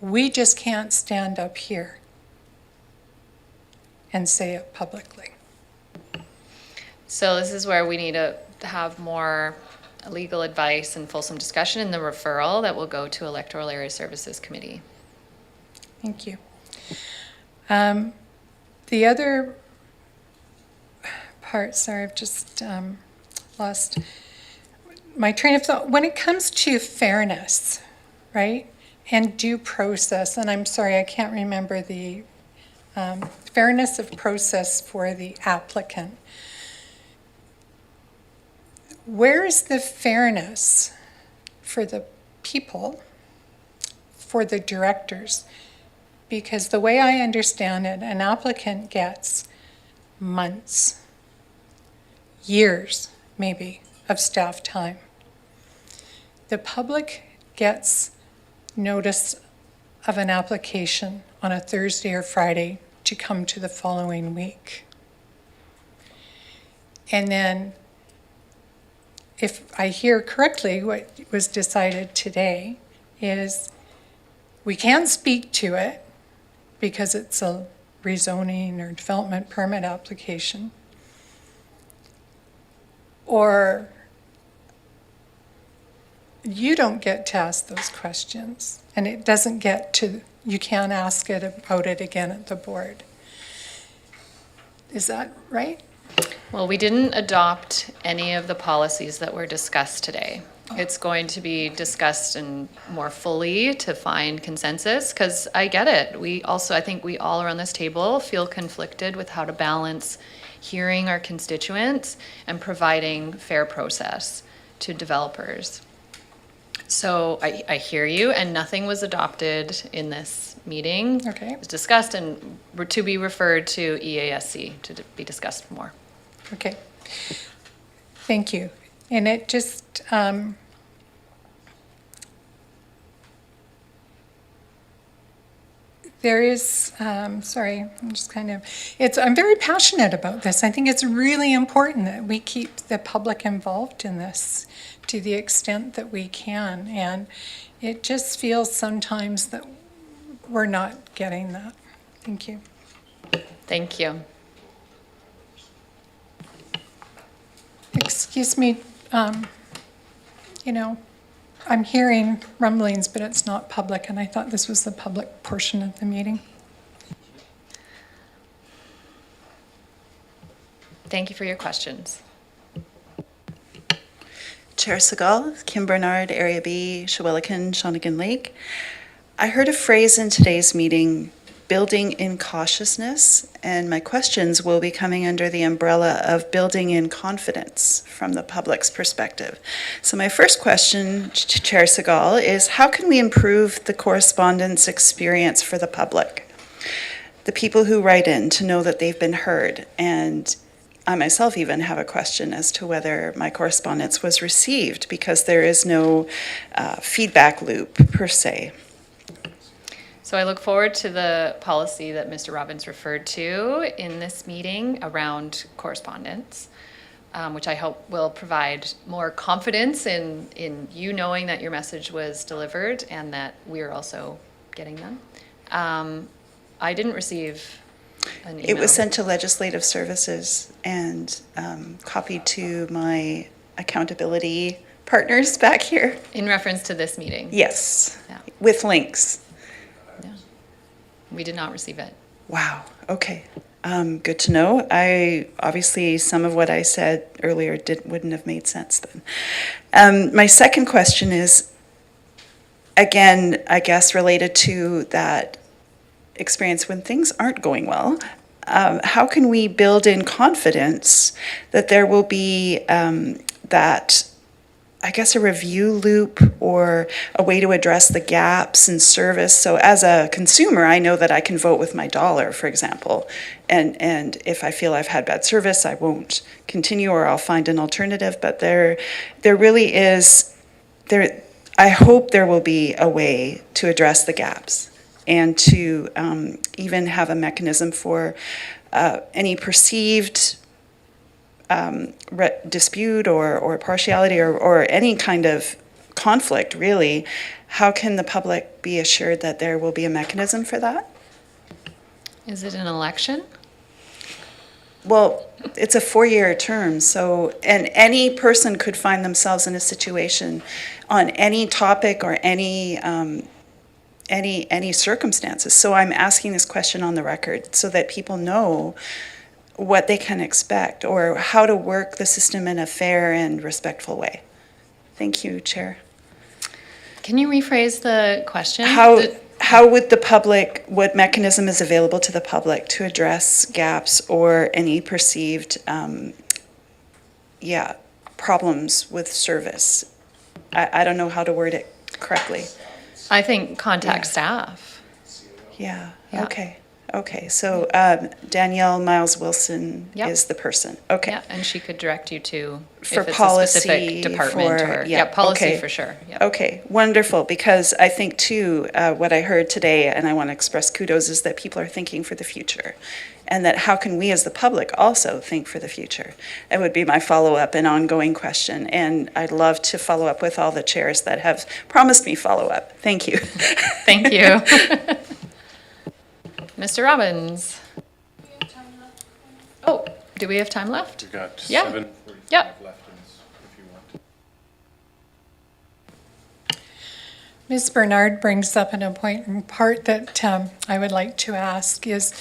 We just can't stand up here and say it publicly. So this is where we need to have more legal advice and fulsome discussion in the referral that will go to Electoral Area Services Committee. Thank you. The other part, sorry, I've just lost my train of thought. When it comes to fairness, right, and due process, and I'm sorry, I can't remember the fairness of process for the applicant. Where is the fairness for the people, for the directors? Because the way I understand it, an applicant gets months, years, maybe, of staff time. The public gets notice of an application on a Thursday or Friday to come to the following week. And then, if I hear correctly, what was decided today is we can't speak to it because it's a rezoning or development permit application, or you don't get to ask those questions, and it doesn't get to, you can't ask it about it again at the board. Is that right? Well, we didn't adopt any of the policies that were discussed today. It's going to be discussed and more fully to find consensus, because I get it. I think we all around this table feel conflicted with how to balance hearing our constituents and providing fair process to developers. So I hear you, and nothing was adopted in this meeting. Okay. It was discussed and to be referred to EASC to be discussed more. Okay. Thank you. And it just, there is, sorry, I'm very passionate about this. I think it's really important that we keep the public involved in this to the extent that we can. And it just feels sometimes that we're not getting that. Thank you. Thank you. Excuse me, I'm hearing rumblings, but it's not public, and I thought this was the public portion of the meeting. Thank you for your questions. Chair Segal, Kim Bernard, Area B, Shawelican, Shawnigan Lake. I heard a phrase in today's meeting, building in cautiousness, and my questions will be coming under the umbrella of building in confidence from the public's perspective. So my first question to Chair Segal is, how can we improve the correspondence experience for the public? The people who write in to know that they've been heard, and I myself even have a question as to whether my correspondence was received, because there is no feedback loop per se. So I look forward to the policy that Mr. Robbins referred to in this meeting around correspondence, which I hope will provide more confidence in you knowing that your message was delivered and that we're also getting them. I didn't receive an email. It was sent to Legislative Services and copied to my accountability partners back here. In reference to this meeting? Yes, Yeah. with links. We did not receive it. Wow, okay. Good to know. Obviously, some of what I said earlier wouldn't have made sense then. My second question is, again, I guess related to that experience when things aren't going well. How can we build in confidence that there will be that, I guess, a review loop or a way to address the gaps in service? So as a consumer, I know that I can vote with my dollar, for example. And if I feel I've had bad service, I won't continue or I'll find an alternative. But there really is, I hope there will be a way to address the gaps and to even have a mechanism for any perceived dispute or partiality or any kind of conflict, really. How can the public be assured that there will be a mechanism for that? Is it an election? Well, it's a 4-year term, so, and any person could find themselves in a situation on any topic or any circumstances. So I'm asking this question on the record so that people know what they can expect or how to work the system in a fair and respectful way. Thank you, Chair. Can you rephrase the question? How would the public, what mechanism is available to the public to address gaps or any perceived, problems with service? I don't know how to word it correctly. I think contact staff. Yeah, Yeah. okay. So Danielle Miles Wilson Yep. is the person. Okay. Yeah, and she could direct you to, For if it's a policy, specific department for- or, yeah, policy okay. for sure. Yep. Okay, wonderful, because I think too, what I heard today, and I want to express kudos, is that people are thinking for the future. And that how can we as the public also think for the future? That would be my follow-up and ongoing question. And I'd love to follow up with all the chairs that have promised me follow-up. Thank you. Thank you. Mr. Robbins. Oh, do we have time left? We've got Yeah. 7:45 Yep. left if you want. Ms. Bernard brings up an important part that I would like to ask is,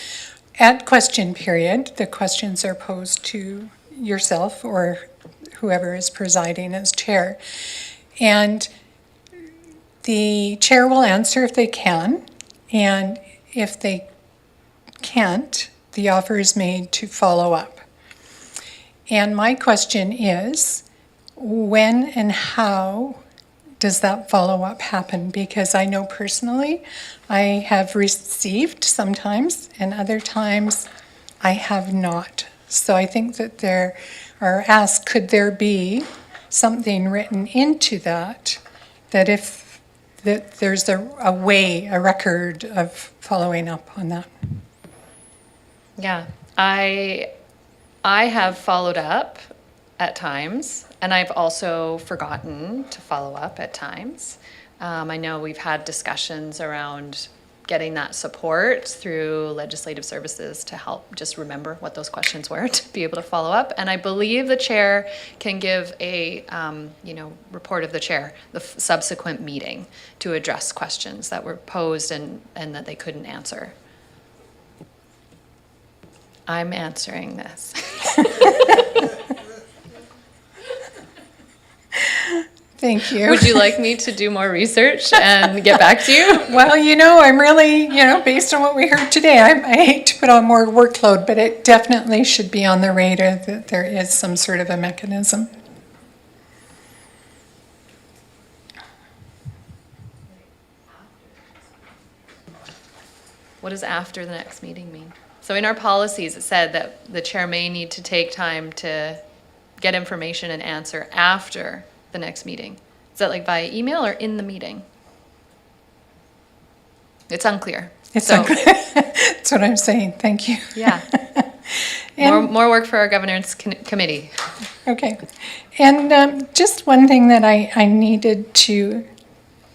at question period, the questions are posed to yourself or whoever is presiding as chair. And the chair will answer if they can, and if they can't, the offer is made to follow up. And my question is, when and how does that follow-up happen? Because I know personally, I have received sometimes, and other times I have not. So I think that there are asked, could there be something written into that, that if that there's a way, a record of following up on that. Yeah, I have followed up at times, and I've also forgotten to follow up at times. I know we've had discussions around getting that support through legislative services to help just remember what those questions were to be able to follow up. And I believe the chair can give a report of the chair, the subsequent meeting, to address questions that were posed and that they couldn't answer. I'm answering this. Thank you. Would you like me to do more research and get back to you? Well, I'm really, based on what we heard today, I hate to put on more workload, but it definitely should be on the radar that there is some sort of a mechanism. What does after the next meeting mean? So in our policies, it said that the chair may need to take time to get information and answer after the next meeting. Is that like via email or in the meeting? It's unclear. That's what I'm saying. Thank you. Yeah. More work for our governance committee. Okay. And just one thing that I needed to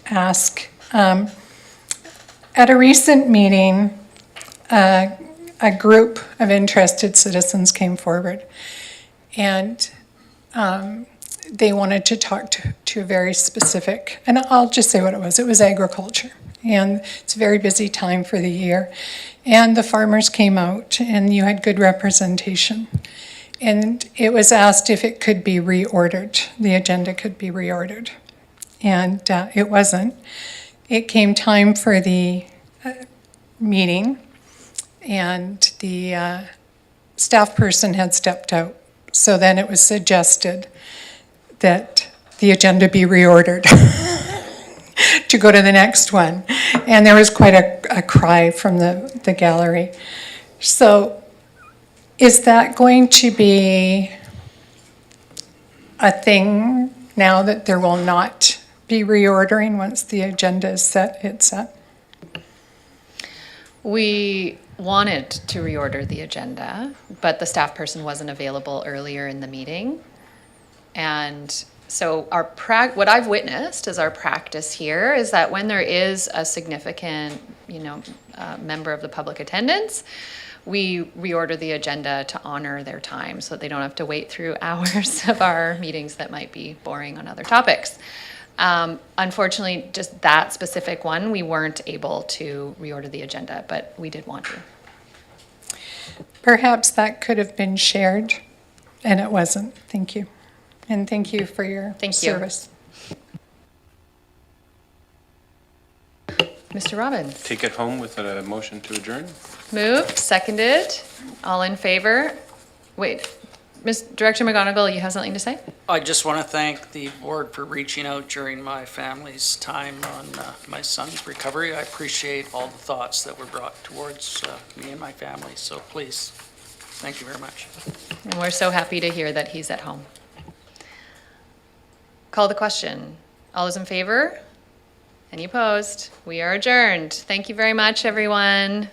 ask. At a recent meeting, a group of interested citizens came forward, and they wanted to talk to a very specific, and I'll just say what it was. It was agriculture, and it's a very busy time for the year. And the farmers came out, and you had good representation. And it was asked if it could be reordered, the agenda could be reordered. And it wasn't. It came time for the meeting, and the staff person had stepped out. So then it was suggested that the agenda be reordered to go to the next one. And there was quite a cry from the gallery. So is that going to be a thing now that there will not be reordering once the agenda is set? It's set? We wanted to reorder the agenda, but the staff person wasn't available earlier in the meeting. And so what I've witnessed as our practice here is that when there is a significant, member of the public attendance, we reorder the agenda to honor their time so that they don't have to wait through hours of our meetings that might be boring on other topics. Unfortunately, just that specific one, we weren't able to reorder the agenda, but we did want to. Perhaps that could have been shared, and it wasn't. Thank you. And thank you for your service. Mr. Robbins. Take it home with a motion to adjourn? Moved, seconded, all in favor? Wait, Director McGonigal, you have something to say? I just want to thank the board for reaching out during my family's time on my son's recovery. I appreciate all the thoughts that were brought towards me and my family, so please, thank you very much. And we're so happy to hear that he's at home. Call the question. All those in favor? Any opposed? We are adjourned. Thank you very much, everyone.